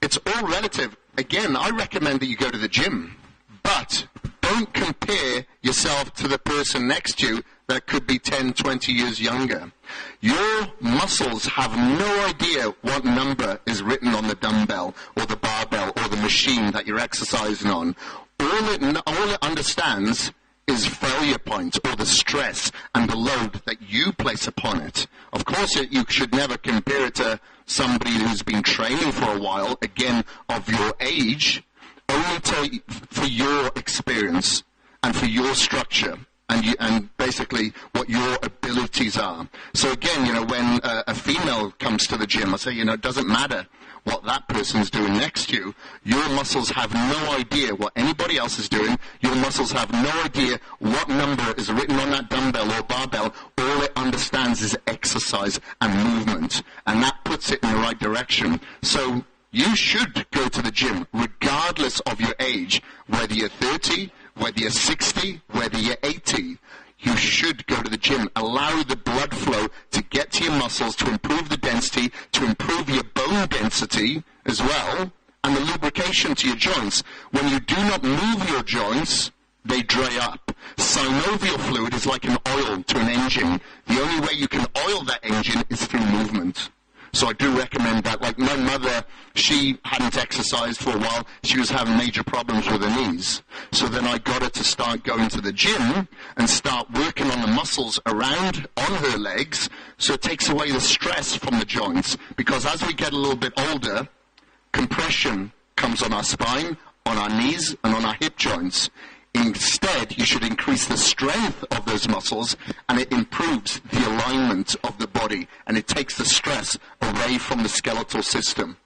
It's all relative. Again, I recommend that you go to the gym, but don't compare yourself to the person next to you that could be 10, 20 years younger. Your muscles have no idea what number is written on the dumbbell or the barbell or the machine that you're exercising on. All it understands is failure point, or the stress and the load that you place upon it. Of course, you should never compare it to somebody who's been training for a while, again, of your age, only for your experience and for your structure and basically what your abilities are. So again, when a female comes to the gym, I say, it doesn't matter what that person's doing next to you. Your muscles have no idea what anybody else is doing. Your muscles have no idea what number is written on that dumbbell or barbell. All it understands is exercise and movement, and that puts it in the right direction. So you should go to the gym regardless of your age, whether you're 30, whether you're 60, whether you're 80. You should go to the gym. Allow the blood flow to get to your muscles, to improve the density, to improve your bone density as well, and the lubrication to your joints. When you do not move your joints, they dry up. Synovial fluid is like an oil to an engine. The only way you can oil that engine is through movement. So I do recommend that. Like my mother, she hadn't exercised for a while. She was having major problems with her knees. So then I got her to start going to the gym and start working on the muscles around on her legs, so it takes away the stress from the joints. Because as we get a little bit older, compression comes on our spine, on our knees, and on our hip joints. Instead, you should increase the strength of those muscles, and it improves the alignment of the body, and it takes the stress away from the skeletal system.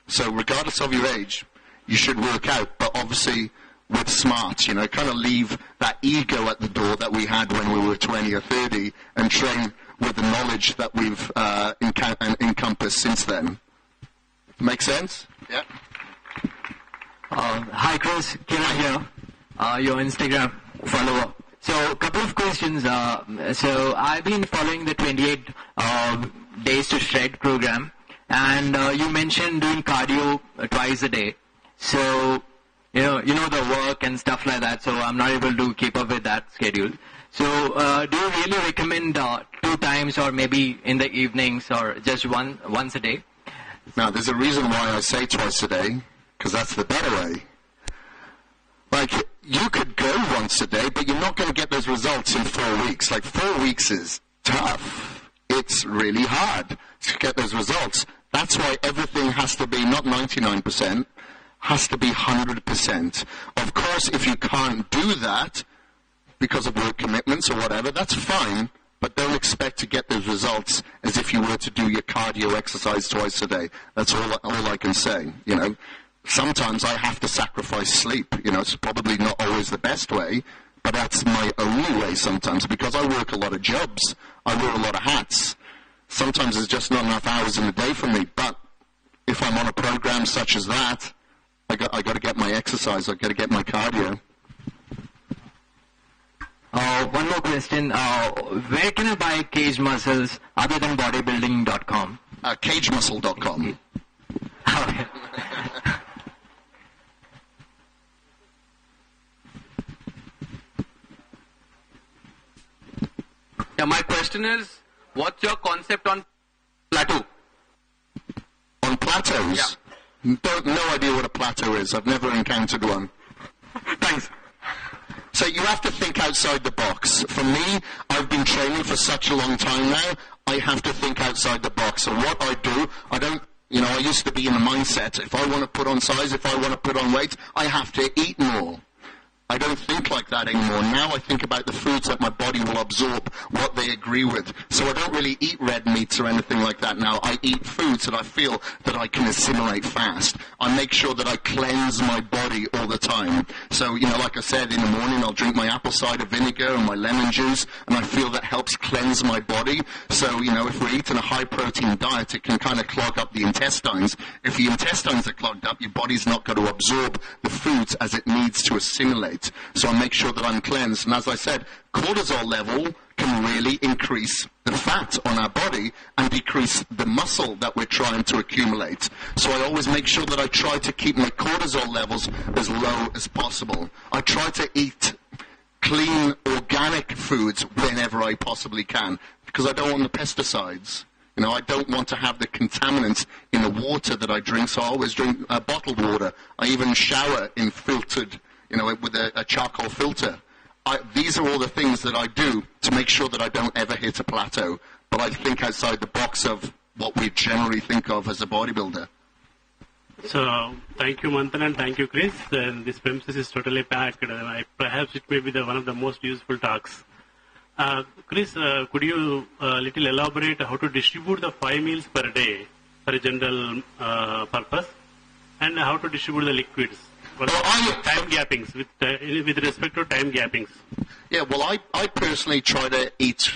So regardless of your age, you should work out, but obviously with smarts, kind of leave that ego at the door that we had when we were 20 or 30 and train with the knowledge that we've encompassed since then. Make sense? Yeah. Hi, Chris. Kiran here. Your Instagram follower. So, a couple of questions. So, I've been following the 28 Days to Shred program, and you mentioned doing cardio twice a day. So, you know the work and stuff like that, so I'm not able to keep up with that schedule. So, do you really recommend 2 times or maybe in the evenings or just once a day? Now, there's a reason why I say twice a day, because that's the better way. Like, you could go once a day, but you're not going to get those results in 4 weeks. Like, 4 weeks is tough. It's really hard to get those results. That's why everything has to be not 99%, has to be 100%. Of course, if you can't do that because of work commitments or whatever, that's fine, but don't expect to get those results as if you were to do your cardio exercise twice a day. That's all I can say, Sometimes I have to sacrifice sleep. It's probably not always the best way, but that's my only way sometimes, because I work a lot of jobs. I wear a lot of hats. Sometimes there's just not enough hours in the day for me, but if I'm on a program such as that, I got to get my exercise. I got to get my cardio. One more question. Where can I buy cage muscles other than bodybuilding.com? KAGEDMUSCLE.com. Yeah, my question is, what's your concept on plateau? On plateaus? Yeah. No idea what a plateau is. I've never encountered one. Thanks. So you have to think outside the box. For me, I've been training for such a long time now, I have to think outside the box. And what I do, I used to be in the mindset, if I want to put on size, if I want to put on weight, I have to eat more. I don't think like that anymore. Now I think about the foods that my body will absorb, what they agree with. So I don't really eat red meats or anything like that now. I eat foods that I feel that I can assimilate fast. I make sure that I cleanse my body all the time. So, like I said, in the morning I'll drink my apple cider vinegar and my lemon juice, and I feel that helps cleanse my body. So, if we're eating a high-protein diet, it can kind of clog up the intestines. If the intestines are clogged up, your body's not going to absorb the foods as it needs to assimilate. So I make sure that I'm cleansed. And as I said, cortisol level can really increase the fat on our body and decrease the muscle that we're trying to accumulate. So I always make sure that I try to keep my cortisol levels as low as possible. I try to eat clean, organic foods whenever I possibly can, because I don't want the pesticides. I don't want to have the contaminants in the water that I drink, so I always drink bottled water. I even shower in filtered with a charcoal filter. These are all the things that I do to make sure that I don't ever hit a plateau. But I think outside the box of what we generally think of as a bodybuilder. So, thank you, Manthan, and thank you, Chris. And this premises is totally packed. Perhaps it may be one of the most useful talks. Chris, could you little elaborate how to distribute the 5 meals per day for a general purpose, and how to distribute the liquids? Time gappings, with respect to time gappings. Yeah, well, I personally try to eat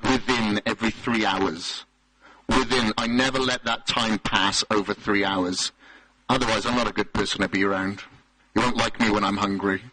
within every 3 hours. I never let that time pass over 3 hours. Otherwise, I'm not a good person to be around. You won't like me when I'm hungry.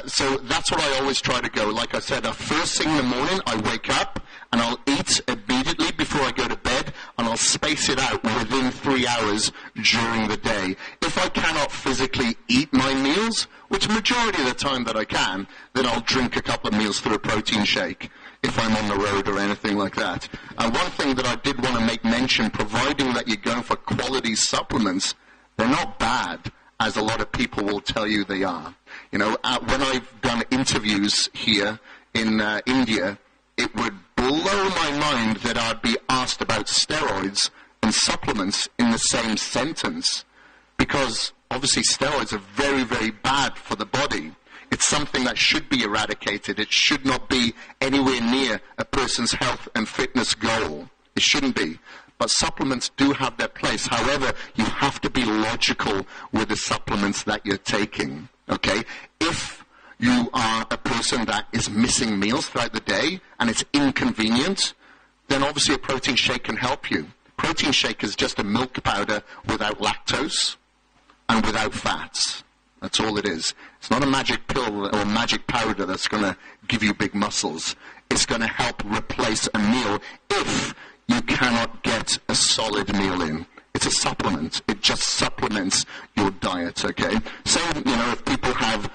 So that's what I always try to go. Like I said, first thing in the morning, I wake up and I'll eat immediately before I go to bed, and I'll space it out within 3 hours during the day. If I cannot physically eat my meals, which majority of the time that I can, then I'll drink a couple of meals through a protein shake if I'm on the road or anything like that. One thing that I did want to make mention, providing that you're going for quality supplements, they're not bad, as a lot of people will tell you they are. You know, when I've done interviews here in India, it would blow my mind that I'd be asked about steroids and supplements in the same sentence, because obviously steroids are very, very bad for the body. It's something that should be eradicated. It should not be anywhere near a person's health and fitness goal. It shouldn't be. But supplements do have their place. However, you have to be logical with the supplements that you're taking. Okay? If you are a person that is missing meals throughout the day and it's inconvenient, then obviously a protein shake can help you. Protein shake is just a milk powder without lactose and without fats. That's all it is. It's not a magic pill or a magic powder that's going to give you big muscles. It's going to help replace a meal if you cannot get a solid meal in. It's a supplement. It just supplements your diet, okay? So, you know, if people have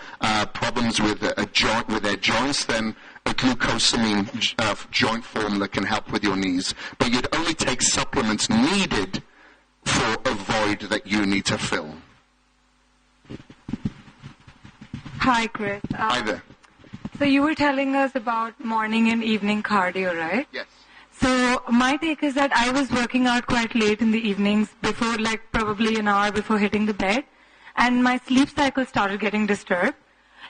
problems with their joints, then a glucosamine joint formula can help with your knees. But you'd only take supplements needed for a void that you need to fill. Hi, Chris. Hi there. So you were telling us about morning and evening cardio, right? Yes. So my take is that I was working out quite late in the evenings, before, like probably an hour before hitting the bed, and my sleep cycle started getting disturbed.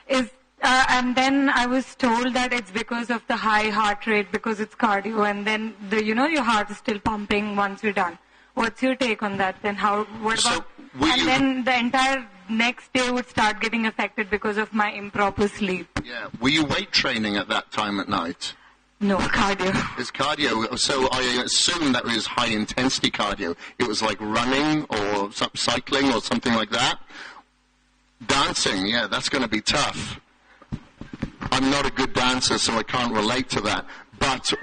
And then I was told that it's because of the high heart rate, because it's cardio, and then your heart is still pumping once you're done. What's your take on that? Then then the entire next day would start getting affected because of my improper sleep. Yeah. Were you weight training at that time at night? No, cardio. It's cardio. So I assume that was high intensity cardio. It was like running or cycling or something like that. Dancing, yeah, that's going to be tough. I'm not a good dancer, so I can't relate to that. But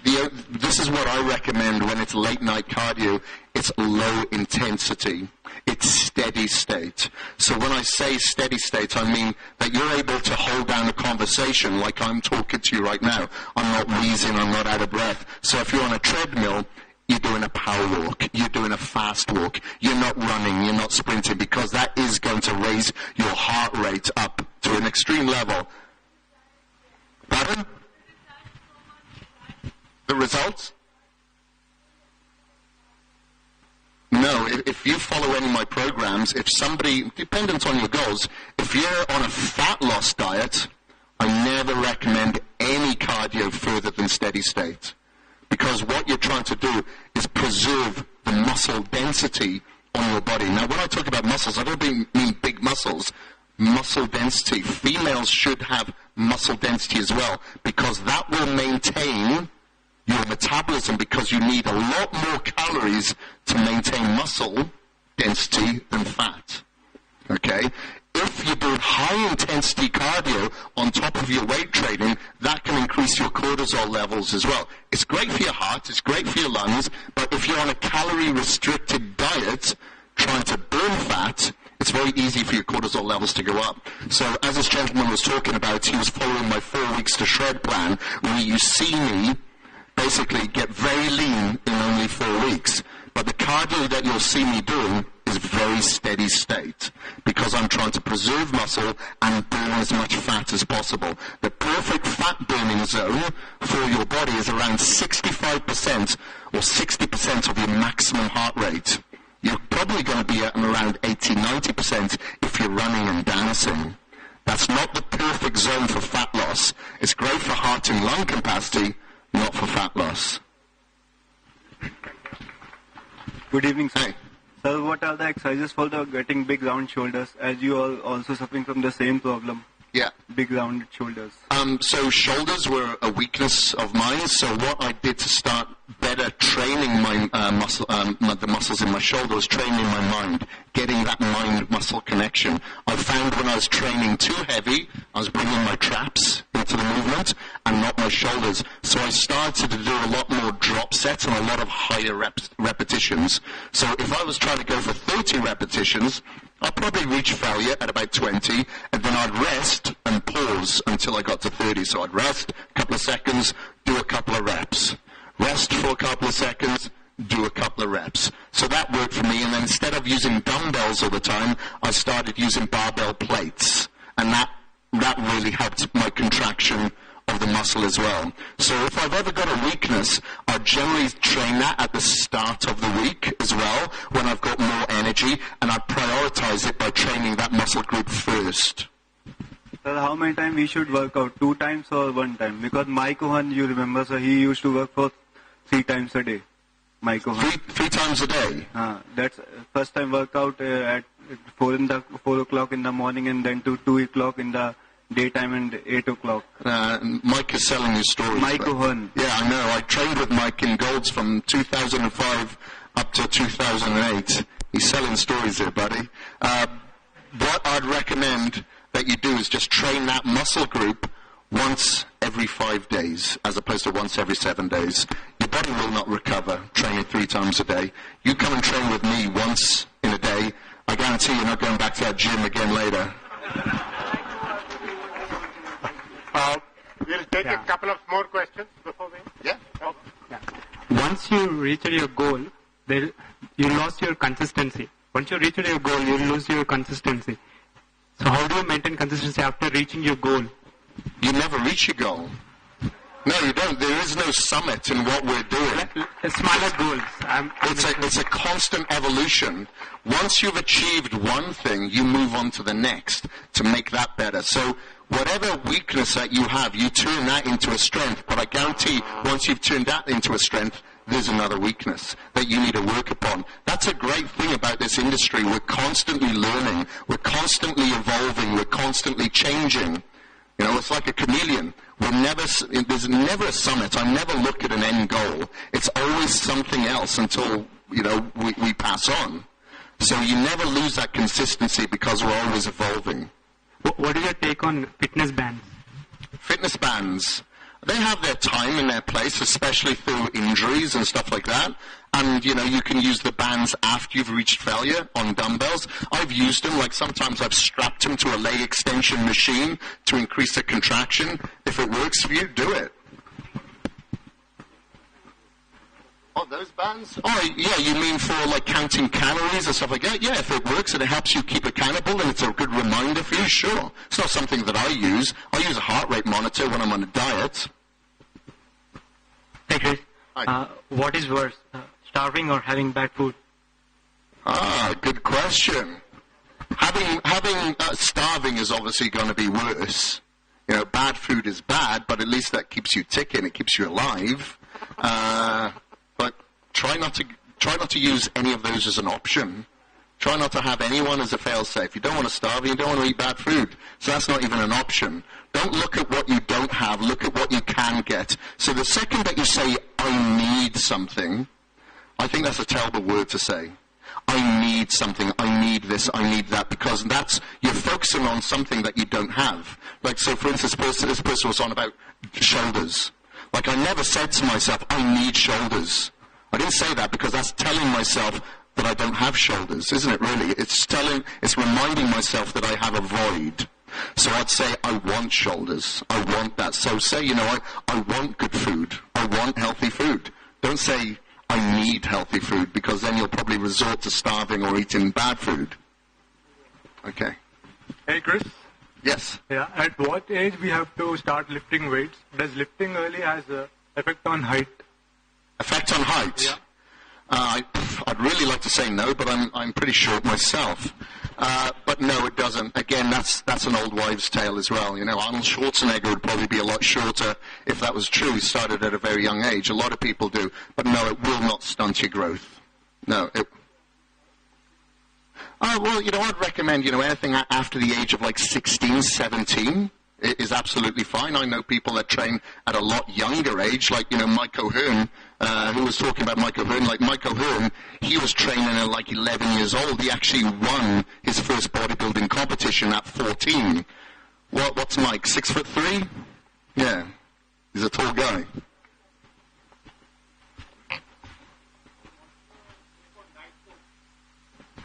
this is what I recommend when it's late night cardio. It's low intensity. It's steady state. So when I say steady state, I mean that you're able to hold down a conversation like I'm talking to you right now. I'm not wheezing, I'm not out of breath. So if you're on a treadmill, you're doing a power walk, you're doing a fast walk, you're not running, you're not sprinting, because that is going to raise your heart rate up to an extreme level. Pardon? The results? No, if you follow any of my programs, if somebody, dependent on your goals, if you're on a fat loss diet, I never recommend any cardio further than steady state. Because what you're trying to do is preserve the muscle density on your body. Now, when I talk about muscles, I don't mean big muscles. Muscle density. Females should have muscle density as well, because that will maintain your metabolism, because you need a lot more calories to maintain muscle density than fat. Okay? If you're doing high intensity cardio on top of your weight training, that can increase your cortisol levels as well. It's great for your heart, it's great for your lungs, but if you're on a calorie restricted diet trying to burn fat, it's very easy for your cortisol levels to go up. So as this gentleman was talking about, he was following my 4 weeks to shred plan, where you see me basically get very lean in only 4 weeks. But the cardio that you'll see me doing is very steady state, because I'm trying to preserve muscle and burn as much fat as possible. The perfect fat burning zone for your body is around 65% or 60% of your maximum heart rate. You're probably going to be at around 80-90% if you're running and dancing. That's not the perfect zone for fat loss. It's great for heart and lung capacity, not for fat loss. Good evening, sir. Hey. Sir, what are the exercises for the getting big round shoulders, as you are also suffering from the same problem? Yeah. Big rounded shoulders. So shoulders were a weakness of mine. So what I did to start better training my the muscles in my shoulder was training my mind, getting that mind-muscle connection. I found when I was training too heavy, I was bringing my traps into the movement and not my shoulders. So I started to do a lot more drop sets and a lot of higher repetitions. So if I was trying to go for 30 repetitions, I'd probably reach failure at about 20, and then I'd rest and pause until I got to 30. So I'd rest a couple of seconds, do a couple of reps. Rest for a couple of seconds, do a couple of reps. So that worked for me, and then instead of using dumbbells all the time, I started using barbell plates. And that really helped my contraction of the muscle as well. So if I've ever got a weakness, I generally train that at the start of the week as well, when I've got more energy, and I prioritize it by training that muscle group first. Sir, how many times we should work out? 2 times or 1 time? Because Mike Owen, you remember, sir, he used to work for 3 times a day. Mike Owen. 3 times a day? That's first time workout at 4 o'clock in the morning, and then to 2 o'clock in the daytime and 8 o'clock. Mike is selling his stories. Mike Owen. Yeah, I know. I trained with Mike in Golds from 2005 up to 2008. He's selling stories here, buddy. What I'd recommend that you do is just train that muscle group once every 5 days, as opposed to once every 7 days. Your body will not recover training 3 times a day. You come and train with me once in a day, I guarantee you're not going back to that gym again later. We'll take a couple of more questions before we... Yeah. Once you reach your goal, you lost your consistency. Once you reach your goal, you lose your consistency. So how do you maintain consistency after reaching your goal? You never reach your goal. No, you don't. There is no summit in what we're doing. Smaller goals. It's a constant evolution. Once you've achieved one thing, you move on to the next to make that better. So whatever weakness that you have, you turn that into a strength. But I guarantee once you've turned that into a strength, there's another weakness that you need to work upon. That's a great thing about this industry. We're constantly learning. We're constantly evolving. We're constantly changing. You know, it's like a chameleon. There's never a summit. I never look at an end goal. It's always something else until, we pass on. So you never lose that consistency because we're always evolving. What is your take on fitness bands? Fitness bands, they have their time and their place, especially through injuries and stuff like that. And, you can use the bands after you've reached failure on dumbbells. I've used them, like sometimes I've strapped them to a leg extension machine to increase the contraction. If it works for you, do it. Oh, those bands? Oh, yeah, you mean for like counting calories and stuff like that? Yeah, if it works and it helps you keep accountable and it's a good reminder for you, sure. It's not something that I use. I use a heart rate monitor when I'm on a diet. Hey, Chris. What is worse, starving or having bad food? Good question. Having starving is obviously going to be worse. Bad food is bad, but at least that keeps you ticking. It keeps you alive. But try not to use any of those as an option. Try not to have anyone as a fail-safe. You don't want to starve and you don't want to eat bad food. So that's not even an option. Don't look at what you don't have. Look at what you can get. So the second that you say, I need something, I think that's a terrible word to say. I need something. I need this. I need that. Because you're focusing on something that you don't have. Like, so for instance, this person was on about shoulders. Like, I never said to myself, I need shoulders. I didn't say that because that's telling myself that I don't have shoulders, isn't it really? It's reminding myself that I have a void. So I'd say, I want shoulders. I want that. So say, I want good food. I want healthy food. Don't say, I need healthy food, because then you'll probably resort to starving or eating bad food. Okay. Hey, Chris. Yes. Yeah. At what age we have to start lifting weights? Does lifting early has an effect on height? Effect on height? Yeah. I'd really like to say no, but I'm pretty short myself. But no, it doesn't. Again, that's an old wives' tale as well. You know, Arnold Schwarzenegger would probably be a lot shorter if that was true. He started at a very young age. A lot of people do. But no, it will not stunt your growth. No. Well, you know, I'd recommend, you know, anything after the age of like 16, 17 is absolutely fine. I know people that train at a lot younger age, like, you know, Mike O'Hearn, who was talking about Mike O'Hearn. Like, Mike O'Hearn, he was training at like 11 years old. He actually won his first bodybuilding competition at 14. What's Mike, 6'3"? Yeah, he's a tall guy.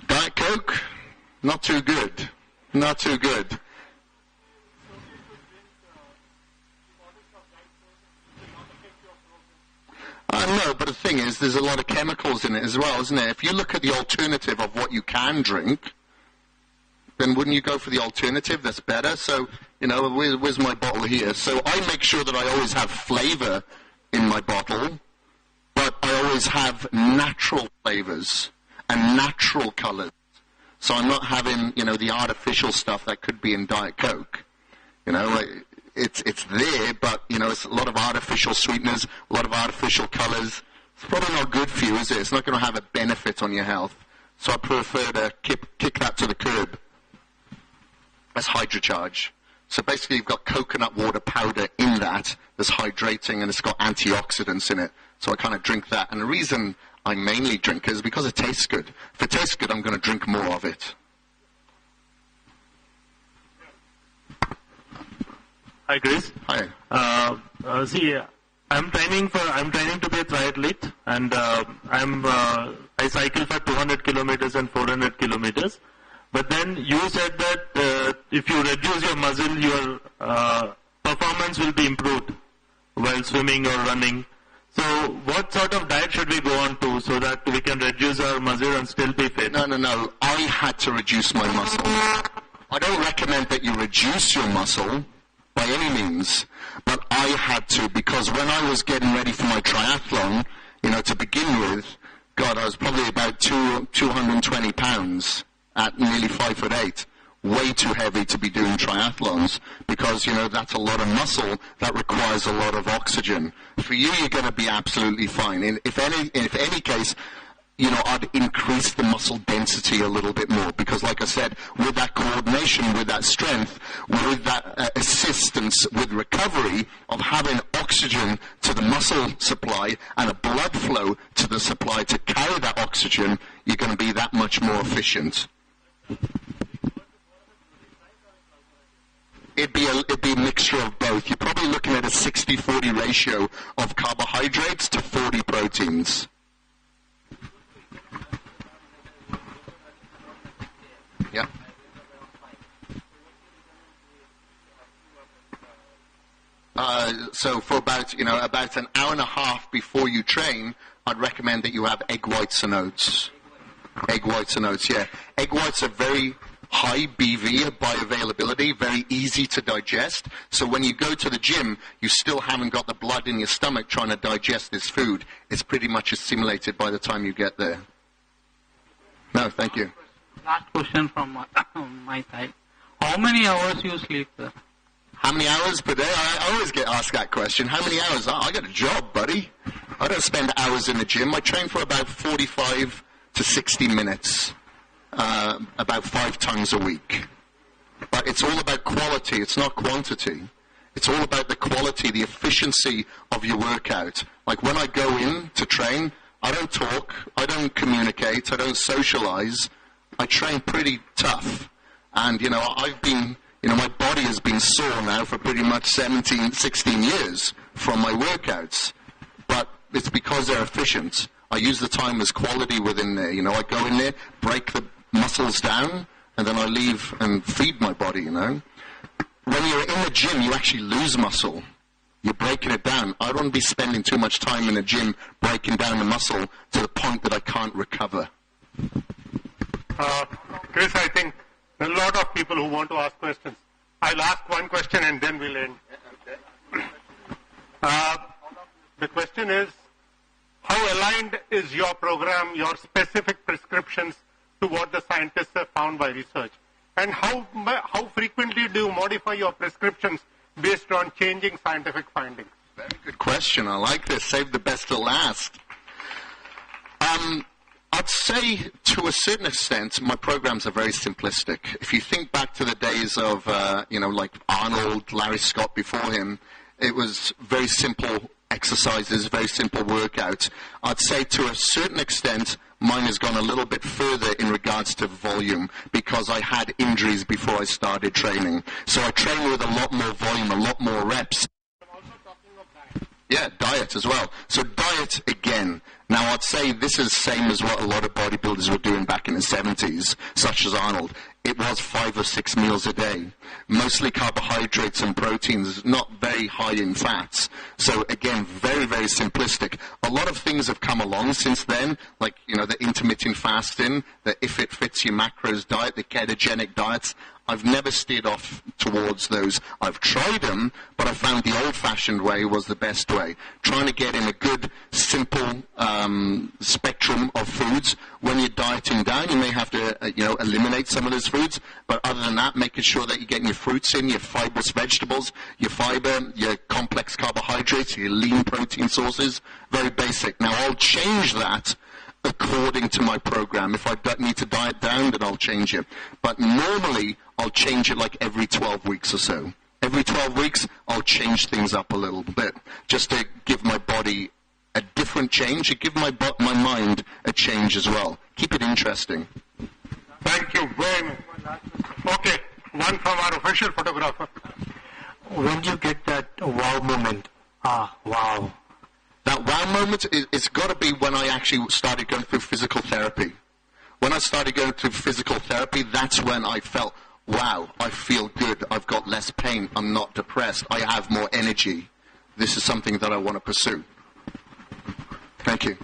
Diet Coke? Not too good. Not too good. No, but the thing is, there's a lot of chemicals in it as well, isn't there? If you look at the alternative of what you can drink, then wouldn't you go for the alternative that's better? So, you know, where's my bottle here? So I make sure that I always have flavor in my bottle, but I always have natural flavors and natural colors. So I'm not having, you know, the artificial stuff that could be in Diet Coke. You know, it's there, but, you know, it's a lot of artificial sweeteners, a lot of artificial colors. It's probably not good for you, is it? It's not going to have a benefit on your health. So I prefer to kick that to the curb. That's HydroCharge. So basically you've got coconut water powder in that that's hydrating, and it's got antioxidants in it. So I kind of drink that. And the reason I mainly drink it is because it tastes good. If it tastes good, I'm going to drink more of it. Hi, Chris. Hi. See, I'm training to be a triathlete, and I cycle for 200 kilometers and 400 kilometers. But then you said that if you reduce your muscle, your performance will be improved while swimming or running. So what sort of diet should we go on to so that we can reduce our muscle and still be fit? No. I had to reduce my muscle. I don't recommend that you reduce your muscle by any means, but I had to, because when I was getting ready for my triathlon, you know, to begin with, God, I was probably about 220 pounds at nearly 5'8". Way too heavy to be doing triathlons, because, you know, that's a lot of muscle that requires a lot of oxygen. For you, you're going to be absolutely fine. If any case, you know, I'd increase the muscle density a little bit more, because, like I said, with that coordination, with that strength, with that assistance with recovery of having oxygen to the muscle supply and a blood flow to the supply to carry that oxygen, you're going to be that much more efficient. It'd be a mixture of both. You're probably looking at a 60-40 ratio of carbohydrates to 40 proteins. Yeah. So for about an hour and a half before you train, I'd recommend that you have egg whites and oats. Egg whites and oats, yeah. Egg whites are very high BV, bioavailability, very easy to digest. So when you go to the gym, you still haven't got the blood in your stomach trying to digest this food. It's pretty much assimilated by the time you get there. No, thank you. Last question from my side. How many hours you sleep, sir? How many hours per day? I always get asked that question. How many hours? I got a job, buddy. I don't spend hours in the gym. I train for about 45 to 60 minutes. About 5 times a week. But it's all about quality, it's not quantity. It's all about the quality, the efficiency of your workout. Like when I go in to train, I don't talk, I don't communicate, I don't socialize. I train pretty tough. And, you know, my body has been sore now for pretty much 16 years from my workouts. But it's because they're efficient. I use the time as quality within there. You know, I go in there, break the muscles down, and then I leave and feed my body, you know. When you're in the gym, you actually lose muscle. You're breaking it down. I don't want to be spending too much time in the gym breaking down the muscle to the point that I can't recover. Chris, I think there are a lot of people who want to ask questions. I'll ask one question and then we'll end. The question is, how aligned is your program, your specific prescriptions to what the scientists have found by research? And how frequently do you modify your prescriptions based on changing scientific findings? Very good question. I like this. Save the best to last. I'd say to a certain extent, my programs are very simplistic. If you think back to the days of, like Arnold, Larry Scott before him, it was very simple exercises, very simple workouts. I'd say to a certain extent, mine has gone a little bit further in regards to volume because I had injuries before I started training. So I train with a lot more volume, a lot more reps. Yeah, diet as well. So diet again. Now I'd say this is the same as what a lot of bodybuilders were doing back in the 70s, such as Arnold. It was 5 or 6 meals a day, mostly carbohydrates and proteins, not very high in fats. So again, very, very simplistic. A lot of things have come along since then, like, the intermittent fasting, the if it fits your macros diet, the ketogenic diets. I've never steered off towards those. I've tried them, but I found the old-fashioned way was the best way. Trying to get in a good, simple spectrum of foods. When you're dieting down, you may have to, eliminate some of those foods. But other than that, making sure that you're getting your fruits in, your fibrous vegetables, your fiber, your complex carbohydrates, your lean protein sources. Very basic. Now, I'll change that according to my program. If I need to diet down, then I'll change it. But normally, I'll change it like every 12 weeks or so. Every 12 weeks, I'll change things up a little bit, just to give my body a different change, and give my mind a change as well. Keep it interesting. Thank you very much. Okay, one from our official photographer. When do you get that wow moment? Wow. That wow moment, it's got to be when I actually started going through physical therapy. When I started going through physical therapy, that's when I felt, wow, I feel good. I've got less pain. I'm not depressed. I have more energy. This is something that I want to pursue. Thank you.